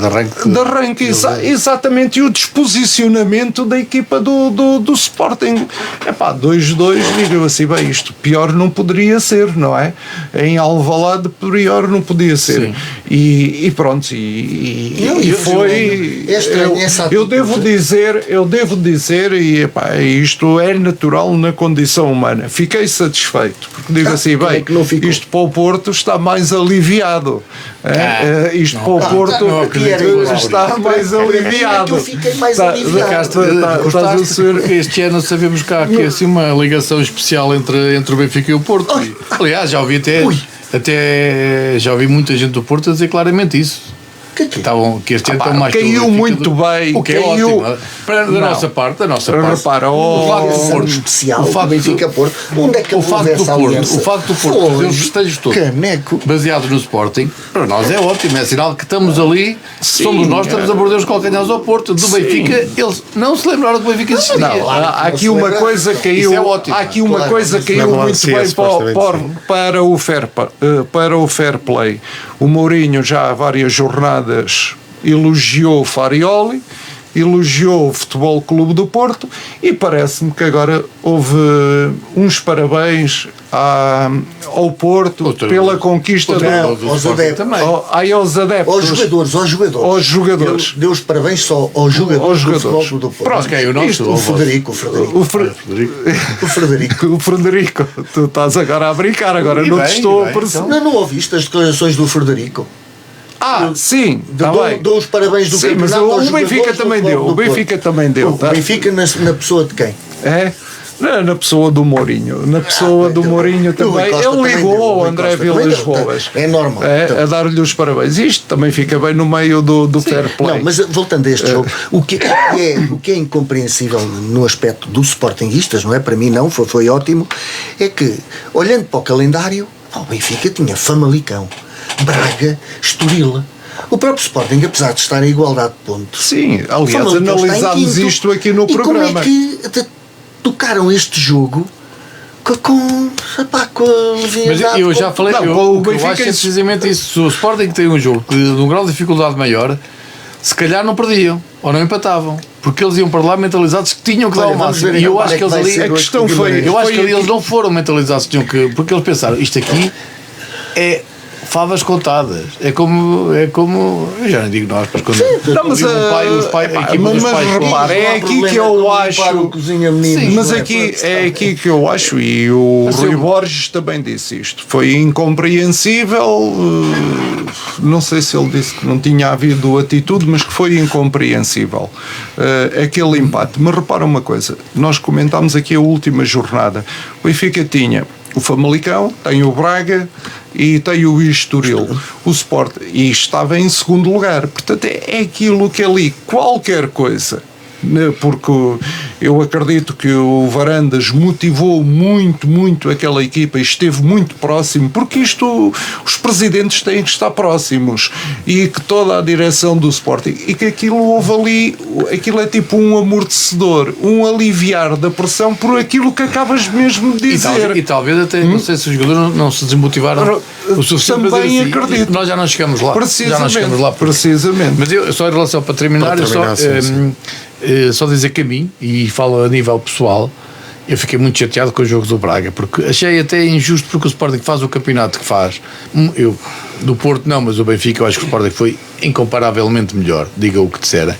arranque. De arranque, exatamente, e o disposicionamento da equipa do Sporting. 2-2, digo assim, bem, isto pior não poderia ser, não é? Em Alvalade pior não podia ser. Sim. E pronto, e foi... Eu devo dizer, e isto é natural na condição humana, fiquei satisfeito, porque digo assim, bem, isto para o Porto está mais aliviado. Isto para o Porto está mais aliviado. Eu fiquei mais aliviado. Gostaste porque este ano sabemos que há aqui assim uma ligação especial entre o Benfica e o Porto. Aliás, já ouvi já ouvi muita gente do Porto a dizer claramente isso. Que este ano estão mais caiu muito bem, o que é ótimo. Da nossa parte, repara, o facto especial, o Benfica Porto, onde é que o facto do Porto fazer os festejos todos baseados no Sporting, para nós é ótimo, é sinal que estamos ali, somos nós, estamos a morder os calcanhares ao Porto. Do Benfica, eles não se lembraram do Benfica existia. Há aqui uma coisa que caiu, muito bem para o fair play. O Mourinho já há várias jornadas elogiou o Farioli, elogiou o Futebol Clube do Porto, e parece-me que agora houve uns parabéns ao Porto pela conquista aos adeptos. Aos jogadores. Deu os parabéns só aos jogadores do Futebol Clube do Porto. Pronto, é o nosso. O Frederico, tu estás agora a brincar, agora não te estou a perceber. Não ouviste as declarações do Frederico? Sim, dou os parabéns do campeonato. Mas o Benfica também deu. O Benfica também deu. O Benfica na pessoa de quem? Na pessoa do Mourinho. Na pessoa do Mourinho também. Ele ligou ao André Vilas Boas. É normal. A dar-lhe os parabéns. Isto também fica bem no meio do fair play. Não, mas voltando a este jogo, o que é incompreensível no aspecto dos sportinguistas, não é? Para mim não, foi ótimo, é que, olhando para o calendário, o Benfica tinha Famalicão, Braga, Estoril. O próprio Sporting, apesar de estar em igualdade de pontos... Sim, aliás, analisámos isto aqui no programa. Como é que tocaram este jogo com a leviandade? Mas eu já falei, o Benfica é precisamente isso. Se o Sporting tem um jogo de um grau de dificuldade maior, se calhar não perdiam ou não empatavam, porque eles iam para lá mentalizados que tinham que dar o máximo. E eu acho que eles ali, a questão foi, eu acho que ali eles não foram mentalizados que tinham que, porque eles pensaram, isto aqui é favas contadas, é como eu já não digo nós, mas quando não, mas repara, é aqui que eu acho, mas aqui é aqui que eu acho, e o Rui Borges também disse isto, foi incompreensível, não sei se ele disse que não tinha havido atitude, mas que foi incompreensível aquele empate. Mas repara uma coisa, nós comentámos aqui a última jornada, o Benfica tinha o Famalicão, tem o Braga e tem o Estoril, o Sport, e estava em segundo lugar. Portanto, é aquilo que ali, qualquer coisa, porque eu acredito que o Varandas motivou muito aquela equipa e esteve muito próximo, porque isto, os presidentes têm que estar próximos, e que toda a direção do Sporting, e que aquilo houve ali, aquilo é tipo um amortecedor, um aliviar da pressão por aquilo que acabas mesmo de dizer. E talvez até, não sei se os jogadores não se desmotivaram o suficiente. Também acredito. Nós já não chegamos lá. Precisamente. Mas eu, só em relação, para terminar, só dizer que a mim, e falo a nível pessoal, eu fiquei muito chateado com o jogo do Braga, porque achei até injusto, porque o Sporting faz o campeonato que faz. Eu, do Porto não, mas o Benfica, eu acho que o Sporting foi incomparavelmente melhor, diga o que disserem.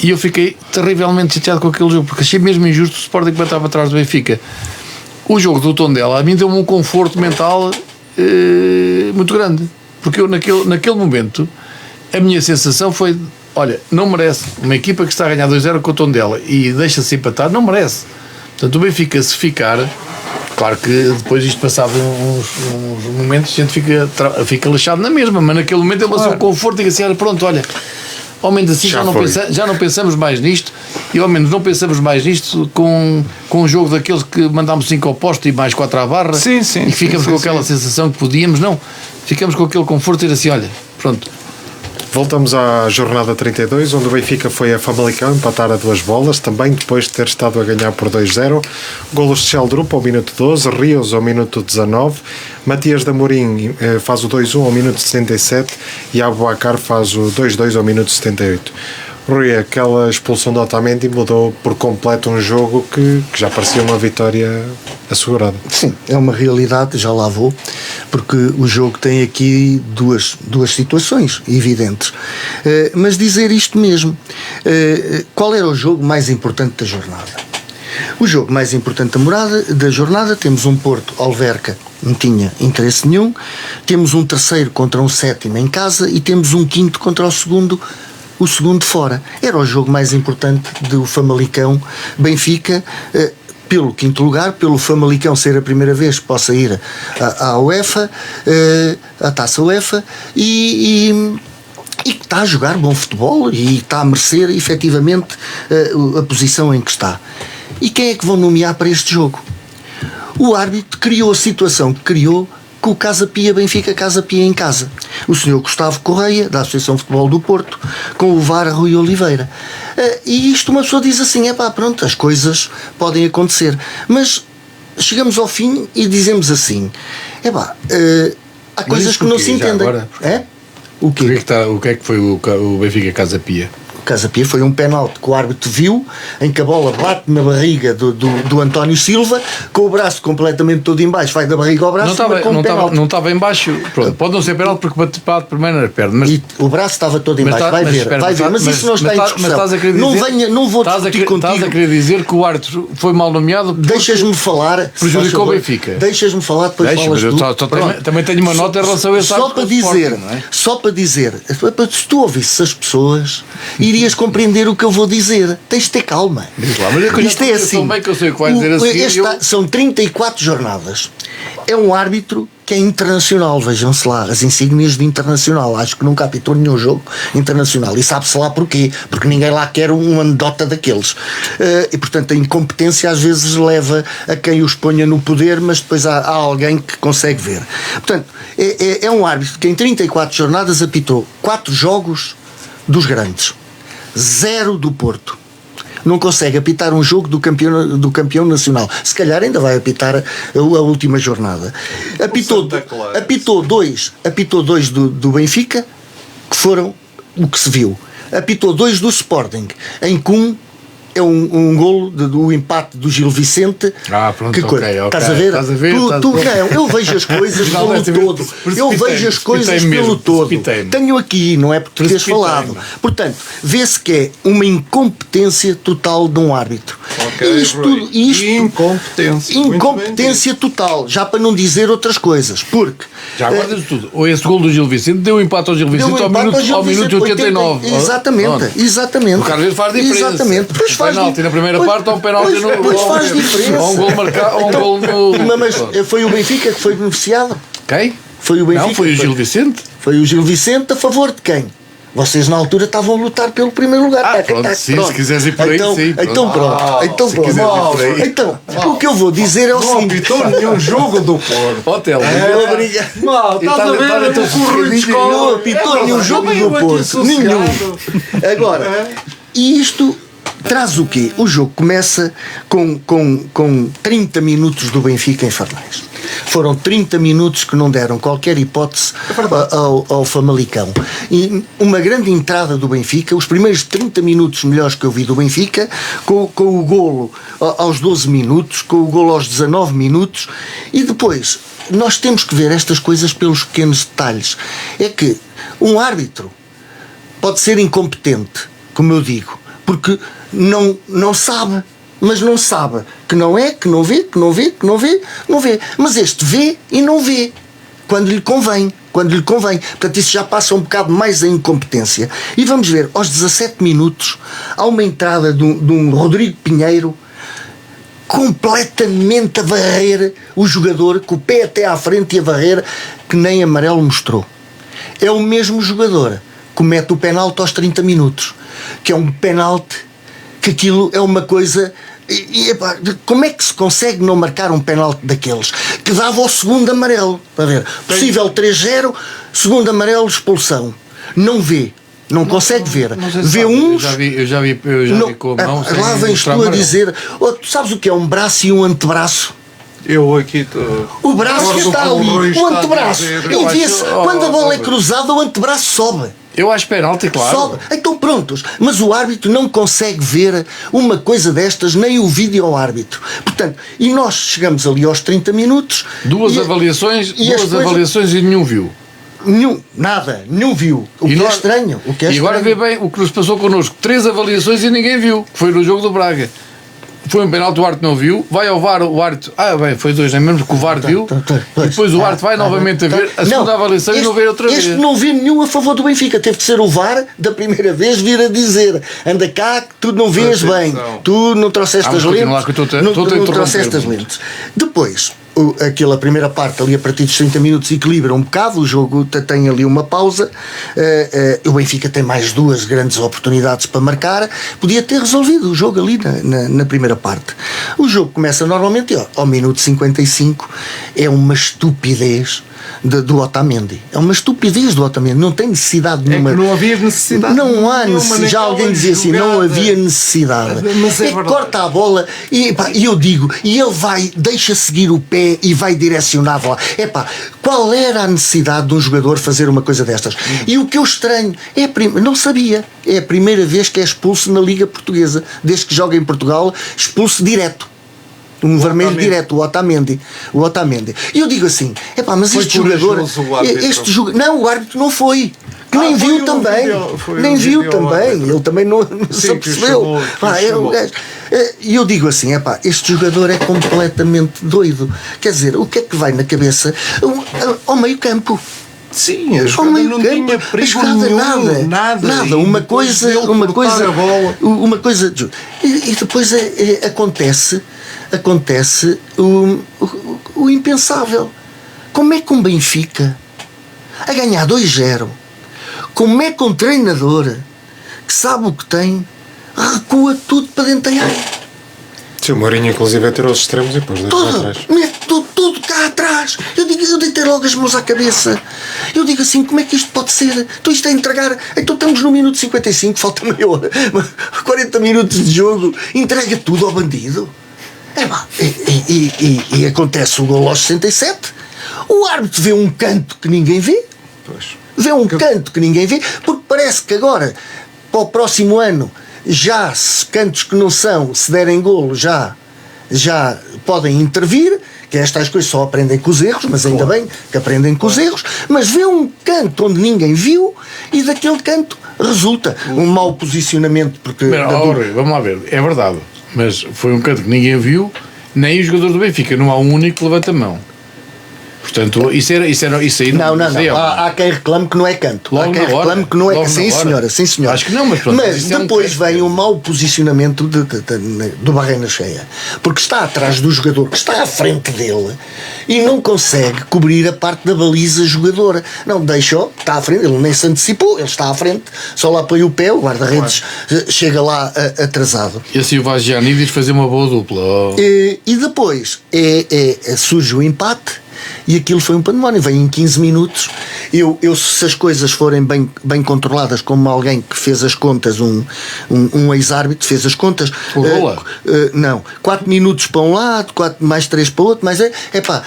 E eu fiquei terrivelmente chateado com aquele jogo, porque achei mesmo injusto o Sporting que estava atrás do Benfica. O jogo do Tondela a mim deu-me um conforto mental muito grande, porque eu naquele momento a minha sensação foi: olha, não merece uma equipa que está a ganhar 2-0 com o Tondela e deixa-se empatar, não merece. Portanto, o Benfica, se ficar, claro que depois isto passava uns momentos, a gente fica lixado na mesma, mas naquele momento ele passou um conforto e disse: olha, pronto, olha, ao menos assim já não pensamos mais nisto, e ao menos não pensamos mais nisto com um jogo daqueles que mandámos 5 ao posto e mais 4 à barra, e ficamos com aquela sensação que podíamos, não, ficamos com aquele conforto e dizer assim: olha, pronto. Voltamos à jornada 32, onde o Benfica foi a Famalicão empatar a 2 bolas, também depois de ter estado a ganhar por 2-0. Golos de Sheldrup ao minuto 12, Rios ao minuto 19, Matias de Amorim faz o 2-1 ao minuto 77 e Aboubakar faz o 2-2 ao minuto 78. Rui, aquela expulsão do Otamendi mudou por completo um jogo que já parecia uma vitória assegurada. Sim, é uma realidade, já lá vou, porque o jogo tem aqui duas situações evidentes. Mas dizer isto mesmo, qual era o jogo mais importante da jornada? O jogo mais importante da jornada, temos um Porto Alverca, não tinha interesse nenhum, temos um terceiro contra um sétimo em casa e temos um quinto contra o segundo fora. Era o jogo mais importante do Famalicão Benfica, pelo quinto lugar, pelo Famalicão ser a primeira vez que possa ir à UEFA, à Taça UEFA, e que está a jogar bom futebol e está a merecer efetivamente a posição em que está. E quem é que vão nomear para este jogo? O árbitro criou a situação que criou com o Casa Pia Benfica, Casa Pia em casa. O senhor Gustavo Correia, da Associação de Futebol do Porto, com o VAR Rui Oliveira. E isto uma pessoa diz assim: pronto, as coisas podem acontecer. Mas chegamos ao fim e dizemos assim: há coisas que não se entendem. O que é que foi o Benfica Casa Pia? Casa Pia foi um penalti que o árbitro viu, em que a bola bate na barriga do António Silva, com o braço completamente todo em baixo, vai da barriga ao braço. Não estava em baixo, pronto, pode não ser penalti porque bate primeiro na perna, mas o braço estava todo em baixo, vai ver, mas isso não está em discussão. Não vou discutir contigo. Estás a querer dizer que o árbitro foi mal nomeado? Deixas-me falar. Prejudicou o Benfica. Deixas-me falar, depois falas tu. Também tenho uma nota em relação a esse árbitro. Só para dizer, se tu ouvisses as pessoas, irias compreender o que eu vou dizer. Tens de ter calma. Isto é assim. São 34 jornadas. É um árbitro que é internacional, vejam-se lá, as insígnias de internacional. Acho que nunca apitou nenhum jogo internacional. E sabe-se lá porquê. Porque ninguém lá quer uma anedota daqueles. E portanto a incompetência às vezes leva a quem os ponha no poder, mas depois há alguém que consegue ver. Portanto, é um árbitro que em 34 jornadas apitou 4 jogos dos grandes, 0 do Porto. Não consegue apitar um jogo do campeão nacional. Se calhar ainda vai apitar a última jornada. Apitou dois do Benfica, que foram o que se viu. apitou 2 do Sporting, em que é um golo do empate do Gil Vicente. Pronto, que coisa. ok. Estás a ver? Não, eu vejo as coisas pelo todo. Eu vejo as coisas pelo todo. Tenho aqui, não é porque tens falado. Portanto, vê-se que é uma incompetência total de um árbitro. Okay, isto incompetência total, já para não dizer outras coisas, porque já agora diz tudo. Esse gol do Gil Vicente deu empate ao Gil Vicente ao minuto 89. Exatamente. O Carlos faz diferença. Exatamente. Um penalti na primeira parte ou um penalti no faz diferença. Ou um gol marcado, ou um gol no. Mas foi o Benfica que foi beneficiado? Quem? Foi o Benfica. Não, foi o Gil Vicente. Foi o Gil Vicente a favor de quem? Vocês na altura estavam a lutar pelo primeiro lugar. Pronto, sim, se quiseres ir por aí, sim. Então pronto. Então, o que eu vou dizer é o seguinte. Não apitou nenhum jogo do Porto. Hotel. Obrigado. Estás a ver? Não apitou nenhum jogo do Porto. Nenhum. Agora, isto traz o quê? O jogo começa com 30 minutos do Benfica em Farnais. Foram 30 minutos que não deram qualquer hipótese ao Famalicão. E uma grande entrada do Benfica, os primeiros 30 minutos melhores que eu vi do Benfica, com o golo aos 12 minutos, com o golo aos 19 minutos, e depois nós temos que ver estas coisas pelos pequenos detalhes. É que um árbitro pode ser incompetente, como eu digo, porque não sabe, mas não sabe que não é, que não vê. Mas este vê e não vê quando lhe convém. Portanto, isso já passa um bocado mais a incompetência. E vamos ver, aos 17 minutos há uma entrada de um Rodrigo Pinheiro completamente a varrer o jogador, com o pé até à frente e a varrer, que nem amarelo mostrou. É o mesmo jogador que comete o penalti aos 30 minutos, que é um penalti que aquilo é uma coisa. Epá, como é que se consegue não marcar um penalti daqueles que dava o segundo amarelo? Para ver, possível 3-0, segundo amarelo, expulsão. Não vê, não consegue ver. Vê uns. Eu já vi como não. Lá vens tu a dizer. Tu sabes o que é um braço e um antebraço? Eu aqui o braço está ali, o antebraço. E vê-se, quando a bola é cruzada, o antebraço sobe. Eu acho penalti, claro. Sobe. Então prontos. Mas o árbitro não consegue ver uma coisa destas, nem o vídeo ao árbitro. Portanto, e nós chegamos ali aos 30 minutos. Duas avaliações e nenhum viu. Nenhum viu. O que é estranho. E agora vê bem o que nos passou connosco. 3 avaliações e ninguém viu. Foi no jogo do Braga. Foi um penalti, o árbitro não viu, vai ao VAR, o árbitro, foi 2, nem mesmo que o VAR viu, e depois o árbitro vai novamente a ver a segunda avaliação e não vê outra vez. Este não vê nenhum a favor do Benfica, teve de ser o VAR da primeira vez vir a dizer: anda cá que tu não vês bem, tu não trouxeste as lentes, não trouxeste as lentes. Depois, aquela primeira parte ali a partir dos 30 minutos equilibra um bocado, o jogo tem ali uma pausa, o Benfica tem mais 2 grandes oportunidades para marcar, podia ter resolvido o jogo ali na primeira parte. O jogo começa normalmente ao minuto 55, é uma estupidez do Otamendi. É uma estupidez do Otamendi, não tem necessidade nenhuma. É que não havia necessidade. Não há necessidade. Já alguém dizia assim, não havia necessidade. Mas é corta a bola e eu digo, e ele deixa seguir o pé e vai direcionado lá. Qual era a necessidade de um jogador fazer uma coisa destas? E o que eu estranho, não sabia, é a primeira vez que é expulso na Liga Portuguesa, desde que joga em Portugal, expulso direto. Um vermelho direto, o Otamendi. E eu digo assim, mas foi este jogador. Não, o árbitro não foi. Que nem viu também. Nem viu também. Ele também não se apercebeu. E eu digo assim, este jogador é completamente doido. Quer dizer, o que é que vai na cabeça ao meio campo? Sim, a jogada não tinha perigo nenhum, nada. Uma coisa e depois acontece o impensável. Como é que um Benfica a ganhar 2-0, como é que um treinador que sabe o que tem recua tudo para dentro da área? Sim, o Mourinho inclusive tirou os extremos e depois deixou atrás. Tudo cá atrás. Eu deitei logo as mãos à cabeça. Eu digo assim, como é que isto pode ser? Então isto é entregar. Então estamos no minuto 55, falta meia hora, 40 minutos de jogo, entrega tudo ao bandido. E acontece o gol aos 67. O árbitro vê um canto que ninguém vê. Vê um canto que ninguém vê, porque parece que agora para o próximo ano, já cantos que não são, se derem golo, já podem intervir, que estas coisas só aprendem com os erros, mas ainda bem que aprendem com os erros, mas vê um canto onde ninguém viu e daquele canto resulta um mau posicionamento. Porque vamos lá ver, é verdade, mas foi um canto que ninguém viu, nem o jogador do Benfica, não há um único que levanta a mão. Portanto, isso aí não. Há quem reclame que não é canto. Há quem reclame que não é canto. Sim, senhora. Acho que não, mas pronto. Mas depois vem o mau posicionamento do Barreira Cheia. Porque está atrás do jogador que está à frente dele e não consegue cobrir a parte da baliza jogadora. Não, deixou, está à frente, ele nem se antecipou, ele está à frente, só lá põe o pé, o guarda-redes chega lá atrasado. E assim o Vagianidis fazer uma boa dupla. E depois surge o empate. E aquilo foi um pandemónio, vem em 15 minutos. Se as coisas forem bem controladas, como alguém que fez as contas, um ex-árbitro fez as contas, não, 4 minutos para um lado, mais 3 para o outro, mas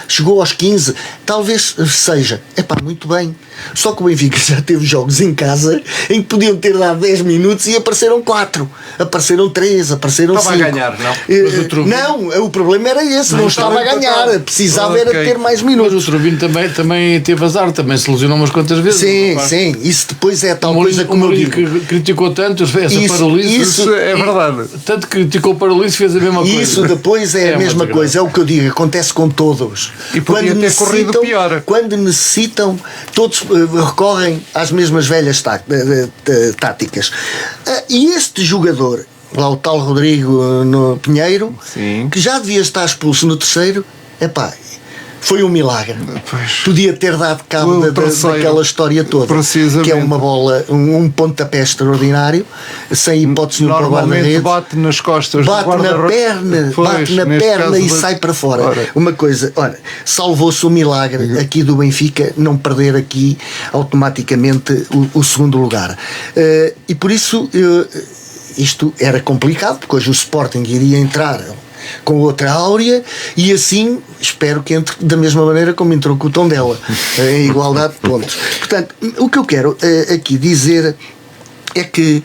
chegou aos 15, talvez seja, muito bem. Só que o Benfica já teve jogos em casa em que podiam ter dado 10 minutos e apareceram 4, apareceram 3, apareceram 5. Estava a ganhar, não? Não, o problema era esse, não estava a ganhar, precisava era ter mais minutos. Mas o Trubino também teve azar, também se lesionou umas quantas vezes. Sim, isso depois é tal coisa como eu digo. Que criticou tanto essa paralise. Isso é verdade. Tanto criticou o paralise, fez a mesma coisa. Isso depois é a mesma coisa, é o que eu digo, acontece com todos. E podia ter corrido pior. Quando necessitam, todos recorrem às mesmas velhas táticas. E este jogador, lá o tal Rodrigo Pinheiro, sim, que já devia estar expulso no terceiro, foi um milagre. Pois. Podia ter dado cabo daquela história toda, que é uma bola, um pontapé extraordinário, sem hipótese nenhuma para o guarda-redes. Bate nas costas, bate na perna e sai para fora. Uma coisa, salvou-se o milagre aqui do Benfica não perder aqui automaticamente o segundo lugar. E por isso isto era complicado, porque hoje o Sporting iria entrar com outra áurea e assim espero que entre da mesma maneira como entrou com o Tondela, em igualdade de pontos. Portanto, o que eu quero aqui dizer é que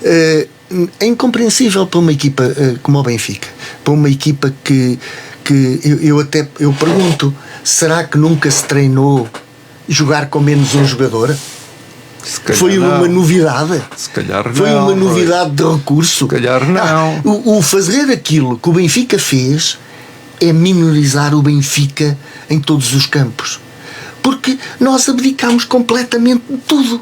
é incompreensível para uma equipa como o Benfica, para uma equipa que eu pergunto, será que nunca se treinou jogar com menos um jogador? Foi uma novidade. Se calhar não. Foi uma novidade de recurso. Se calhar não. O fazer aquilo que o Benfica fez é minorizar o Benfica em todos os campos. Porque nós abdicámos completamente de tudo.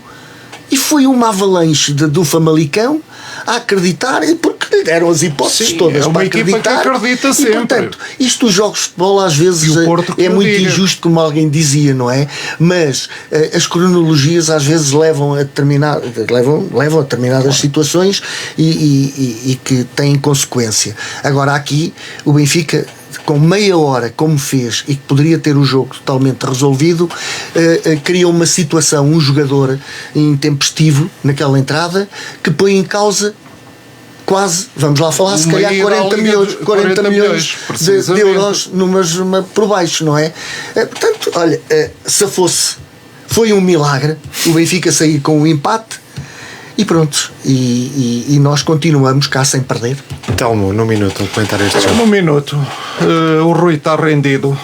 E foi uma avalanche do Famalicão a acreditar, porque lhe deram as hipóteses todas para acreditar. Que acredita sempre. E, portanto, isto dos jogos de futebol às vezes é muito injusto, como alguém dizia, não é? Mas as cronologias às vezes levam a determinadas situações e que têm consequência. Agora aqui o Benfica, com meia hora, como fez, e que poderia ter o jogo totalmente resolvido, cria uma situação, um jogador intempestivo naquela entrada, que põe em causa quase, vamos lá falar, se calhar 40 milhões de euros por baixo, não é? Portanto, olha, foi um milagre o Benfica sair com o empate. E pronto, e nós continuamos cá sem perder. Telmo, num minuto, comentar este jogo. Num minuto, o Rui está rendido.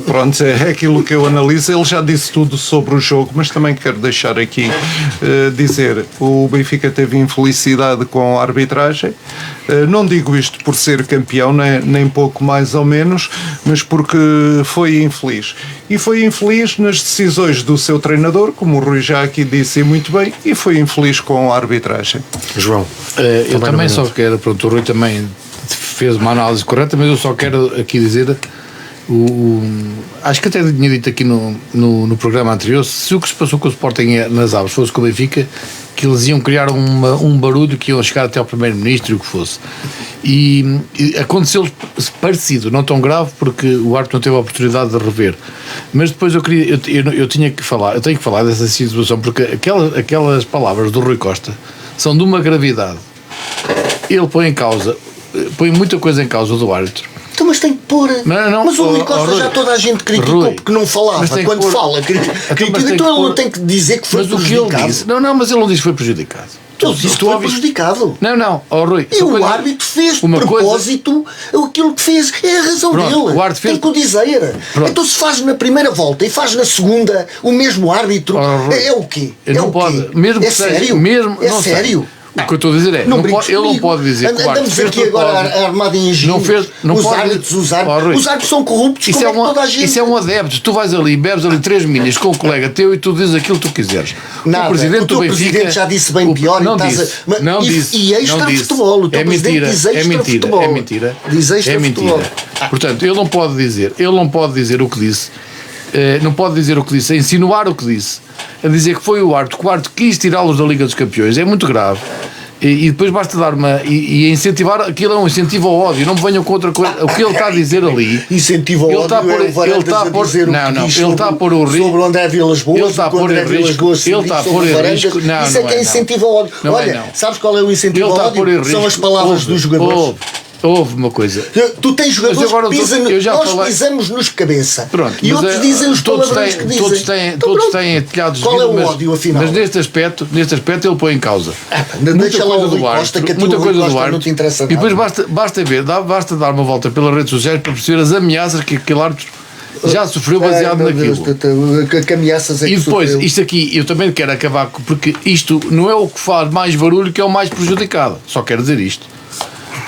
Pronto, é aquilo que eu analiso. Ele já disse tudo sobre o jogo, mas também quero deixar aqui dizer: o Benfica teve infelicidade com a arbitragem. Não digo isto por ser campeão, nem pouco mais ou menos, mas porque foi infeliz. E foi infeliz nas decisões do seu treinador, como o Rui já aqui disse muito bem, e foi infeliz com a arbitragem. João, eu também só quero, pronto, o Rui também fez uma análise correta, mas eu só quero aqui dizer, acho que até tinha dito aqui no programa anterior, se o que se passou com o Sporting nas Aves fosse com o Benfica, que eles iam criar um barulho, que iam chegar até ao Primeiro-Ministro e o que fosse. E aconteceu parecido, não tão grave, porque o árbitro não teve a oportunidade de rever. Mas depois eu tenho que falar dessa situação, porque aquelas palavras do Rui Costa são de uma gravidade. Ele põe muita coisa em causa do árbitro. Então, mas tem que pôr. Não, mas o Rui Costa Rui, já toda a gente criticou Rui, porque não falava. mas tem que Quando pôr- fala, critica. mas Então ele não pôr- tem que dizer que foi Mas o que prejudicado. ele disse. Não, mas ele não disse que foi prejudicado. Ele disse que foi prejudicado. Não, Rui. E o árbitro fez de propósito aquilo que fez. É a razão Pronto, dele. o árbitro fez- Tem que o dizer. Pronto. Então se faz na primeira volta e faz na segunda o mesmo árbitro, Rui, é o quê? Ele É não o pode. quê? Mesmo é que seja- sério? mesmo- É não sei. sério? O que eu estou a dizer é, Não não brinques ele não comigo. pode dizer que o árbitro Andamos fez aqui agora propósito. armado em engenho. Não fez- não os pode- árbitros, os Rui, árbitros. Os árbitros são corruptos, Isso como é, é que toda a gente. isso é um adepto. Tu vais ali, bebes ali 3 milhas com um colega teu e tu dizes aquilo que tu quiseres. Nada. O presidente O teu do Benfica. presidente já disse bem pior. Não e estás disse. mas- Não e, disse. E não extra disse. futebol. O teu É presidente mentira. diz É extra mentira. futebol. É mentira. Diz extra É mentira. futebol. Portanto, ele não pode dizer. Ele não pode dizer o que disse. Não pode dizer o que disse, a insinuar o que disse, a dizer que foi o árbitro que o árbitro quis tirá-los da Liga dos Campeões. É muito grave. E depois basta dar uma. E incentivar. Aquilo é um incentivo ao ódio. Não me venham com outra coisa. O que ele está a dizer ali. Incentivo ao Ele está a ódio pôr- é o Varandas ele está a pôr- a dizer o não, que não, diz ele está a pôr o risco- sobre o André Vilas Boas. Ele está a o que o pôr André em Vilas risco- Boas ele está a sobre pôr o em Varandas. risco- não, Isso é não que é, é não. incentivo ao ódio. Não é, Olha, não. sabes qual é o Ele incentivo ao está a pôr em ódio? São risco. as palavras dos jogadores. Houve uma coisa. Tu tens jogadores Mas agora que pisam, eu já nós falei- pisamos-nos cabeça. Pronto, E mas, outros dizem os todos palavrões têm, que dizem. todos têm, Então, todos pronto. têm telhados de Qual é vidro, o mas- ódio, afinal? Mas neste aspecto ele põe em causa. Deixa lá o Rui Costa, que a ti o Rui Costa não te interessa E depois nada. basta dar uma volta pelas redes sociais para perceber as ameaças que aquele árbitro já sofreu baseado Ai, meu naquilo. Deus, que ameaças é que E depois, sofreu? isto aqui, eu também quero acabar porque isto não é o que faz mais barulho que é o mais prejudicado. Só quero dizer isto.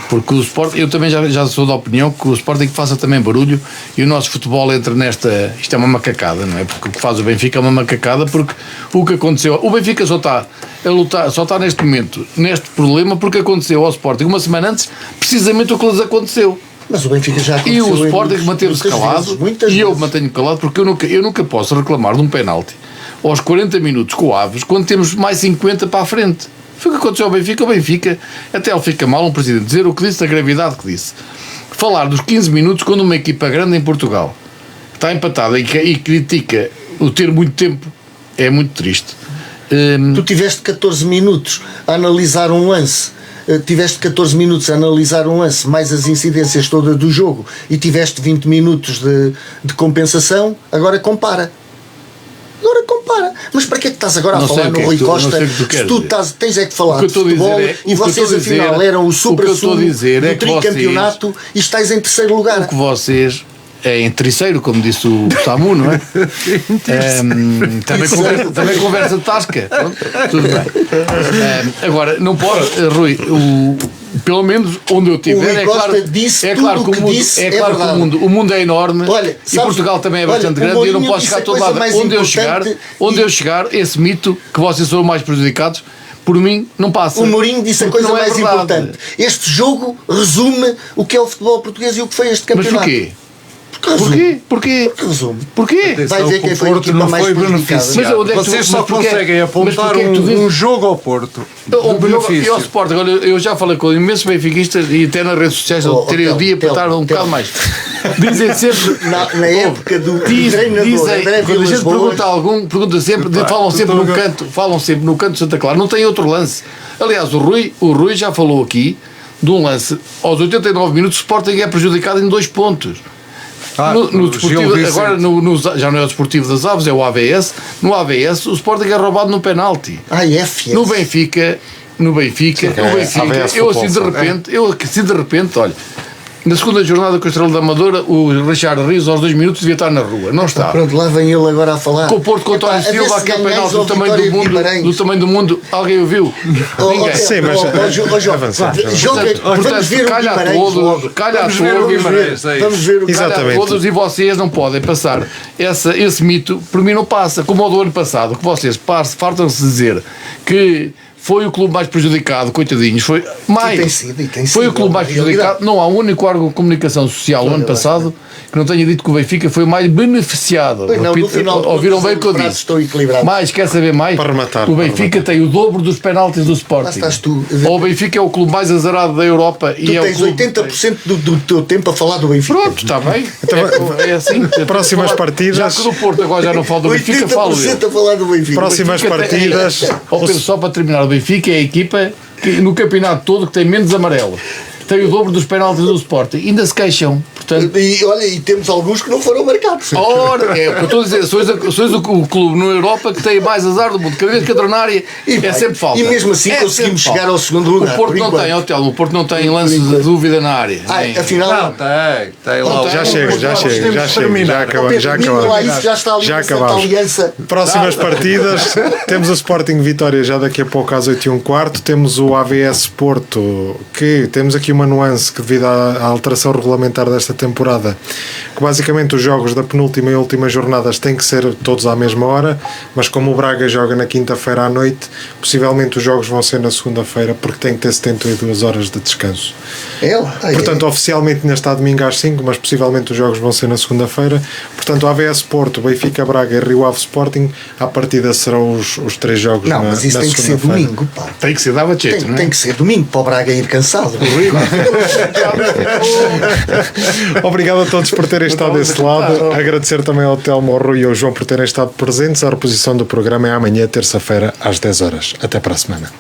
Porque o Sporting, eu também já sou da opinião que o Sporting faça também barulho e o nosso futebol entra nesta. Isto é uma macacada, não é? Porque o que faz o Benfica é uma macacada, porque o que aconteceu. O Benfica só está a lutar, só está neste momento, neste problema, porque aconteceu ao Sporting uma semana antes, precisamente o que lhes aconteceu. Mas o Benfica já E o aconteceu em Sporting manteve-se muitas calado vezes, muitas e eu vezes. mantenho calado porque eu nunca posso reclamar de um penalti aos 40 minutos com o Aves quando temos mais 50 para a frente. Foi o que aconteceu ao Benfica. O Benfica, até ele fica mal, um presidente, dizer o que disse, da gravidade que disse. Falar dos 15 minutos quando uma equipa grande em Portugal está empatada e critica o ter muito tempo é muito triste. Tu tiveste 14 minutos a analisar um lance. Tiveste 14 minutos a analisar um lance, mais as incidências todas do jogo, e tiveste 20 minutos de compensação. Agora compara. Mas para que é que estás agora a Não sei falar o que no é Rui que tu- não Costa? sei o que tu Se queres tu dizer. tens é que falar O que eu de estou a dizer futebol é- e o que eu vocês estou a dizer- afinal eram o o que eu estou a supra-sumo dizer é do que vocês- tricampeonato e estáis em terceiro lugar. O que vocês é em terceiro, como disse o Samu, não é? Também conversa de tasca. Pronto, tudo bem. Agora, não pode, Rui, pelo menos onde eu O estiver, Rui é Costa claro, disse é tudo claro o que o que mundo, disse, é é claro que verdade. o mundo é enorme. Olha, E sabes- Portugal também é olha, bastante o grande e eu não Mourinho posso disse chegar a a todo coisa lado. mais importante Onde e- eu chegar, esse mito que vocês são mais prejudicados, por mim, não passa. O Mourinho disse a Porque coisa não é mais verdade. importante. Este jogo resume o que é o futebol português e o que foi este Mas campeonato. porquê? Porque resume. Porquê? Porque resume. Porquê? Vai ver quem foi a Porto equipa não mais foi prejudicada. beneficiado. Mas onde é que tu- Vocês só mas porquê- conseguem mas apontar porquê é que tu dizes- um jogo ao Porto de E ao benefício. Sporting, olha, eu já falei com imensos benfiquistas e até nas redes sociais Oh, terem o Telmo, dia para Telmo, estar um Telmo. bocado mais. Dizem sempre. Na época do treinador dizem, André quando a Vilas gente Boas, pergunta a algum, pergunta sempre, falam sempre no canto de Santa Clara, não tem outro lance. Aliás, o Rui já falou aqui de um lance aos 89 minutos, o Sporting é prejudicado em 2 pontos. No desportivo, agora já não é o Desportivo das Aves, é o AVS. No AVS, o Sporting é roubado no penalti. AF, No Benfica, AVS eu Futebol assim de repente, olha, na segunda jornada com a Estrela da Amadora, o Richard Rios aos 2 minutos devia estar na rua, não está. Pronto, lá vem ele agora a falar. Com o Porto com o António Epá, a ver Silva, se aquele ganhais penalti ao do tamanho Vitória do de mundo, Guimarães. alguém o viu? Ninguém. Sim, mas Vamos Portanto, ver o calha a Guimarães todos, logo. calha a Vamos ver o todos. Guimarães. É isso. Vamos ver o Exatamente. Calha a todos e vocês não podem passar esse mito, por mim não passa, como o do ano passado, que vocês fartam-se dizer que foi o clube mais prejudicado, coitadinhos, foi mais. E tem Foi sido, o clube é mais uma prejudicado. realidade. Não há um único órgão de comunicação social no ano passado que não tenha dito que o Benfica foi mais beneficiado. Pois não, no Repito, final de ouviram contas, bem o que eu os pratos disse. estão equilibrados. Mais, quer saber mais? Para rematar, o para Benfica rematar. tem o dobro dos penaltis do Sporting. Lá estás tu. Ou o Benfica é o clube mais azarado da Europa Tu e é o tens clube... 80% do teu tempo a falar do Benfica. Pronto, está bem. É assim. Próximas partidas. Já que do Porto agora já não falo do Benfica, falo eu. 80% a falar do Benfica. Próximas partidas. Pedro, só para terminar, o Benfica é a equipa que, no campeonato todo que tem menos amarelo. tem o dobro dos penaltis do Sporting. Ainda se queixam. Portanto, E olha, e temos alguns que não foram marcados. ora, é o que eu estou a dizer, sois o clube na Europa que tem mais azar do mundo. Cada vez que entra na área é sempre falta. E mesmo assim É conseguimos sempre chegar ao segundo O lugar. Porto por não enquanto. tem, o Porto não tem lance de dúvida na área. Nem- Afinal, Não, tem lá. Não Já tem. chega, já chega, já chega. Já acabamos. Já Pedro, lá acabamos. isso já está ali Já uma certa acabamos. aliança. Próximas partidas, temos o Sporting Vitória já daqui a pouco às 8h15, temos o AVS Porto, que temos aqui uma nuance que devido à alteração regulamentar desta temporada, que basicamente os jogos da penúltima e última jornadas têm que ser todos à mesma hora, mas como o Braga joga na quinta-feira à noite, possivelmente os jogos vão ser na segunda-feira porque tem que ter 72 horas de descanso. Portanto, oficialmente ainda está domingo às 5, mas possivelmente os jogos vão ser na segunda-feira. Portanto, o AVS Porto, Benfica, Braga e Rio Ave Sporting, à partida serão os 3 jogos Não, na mas isso na tem que ser segunda-feira. domingo, pá. Tem que ser, dava jeito, não é? Tem que ser domingo para o Braga ir cansado. Obrigado a todos por terem estado desse lado. Agradecer também ao Telmo, ao Rui e ao João por terem estado presentes. A reposição do programa é amanhã, terça-feira, às 10 horas. Até para a semana.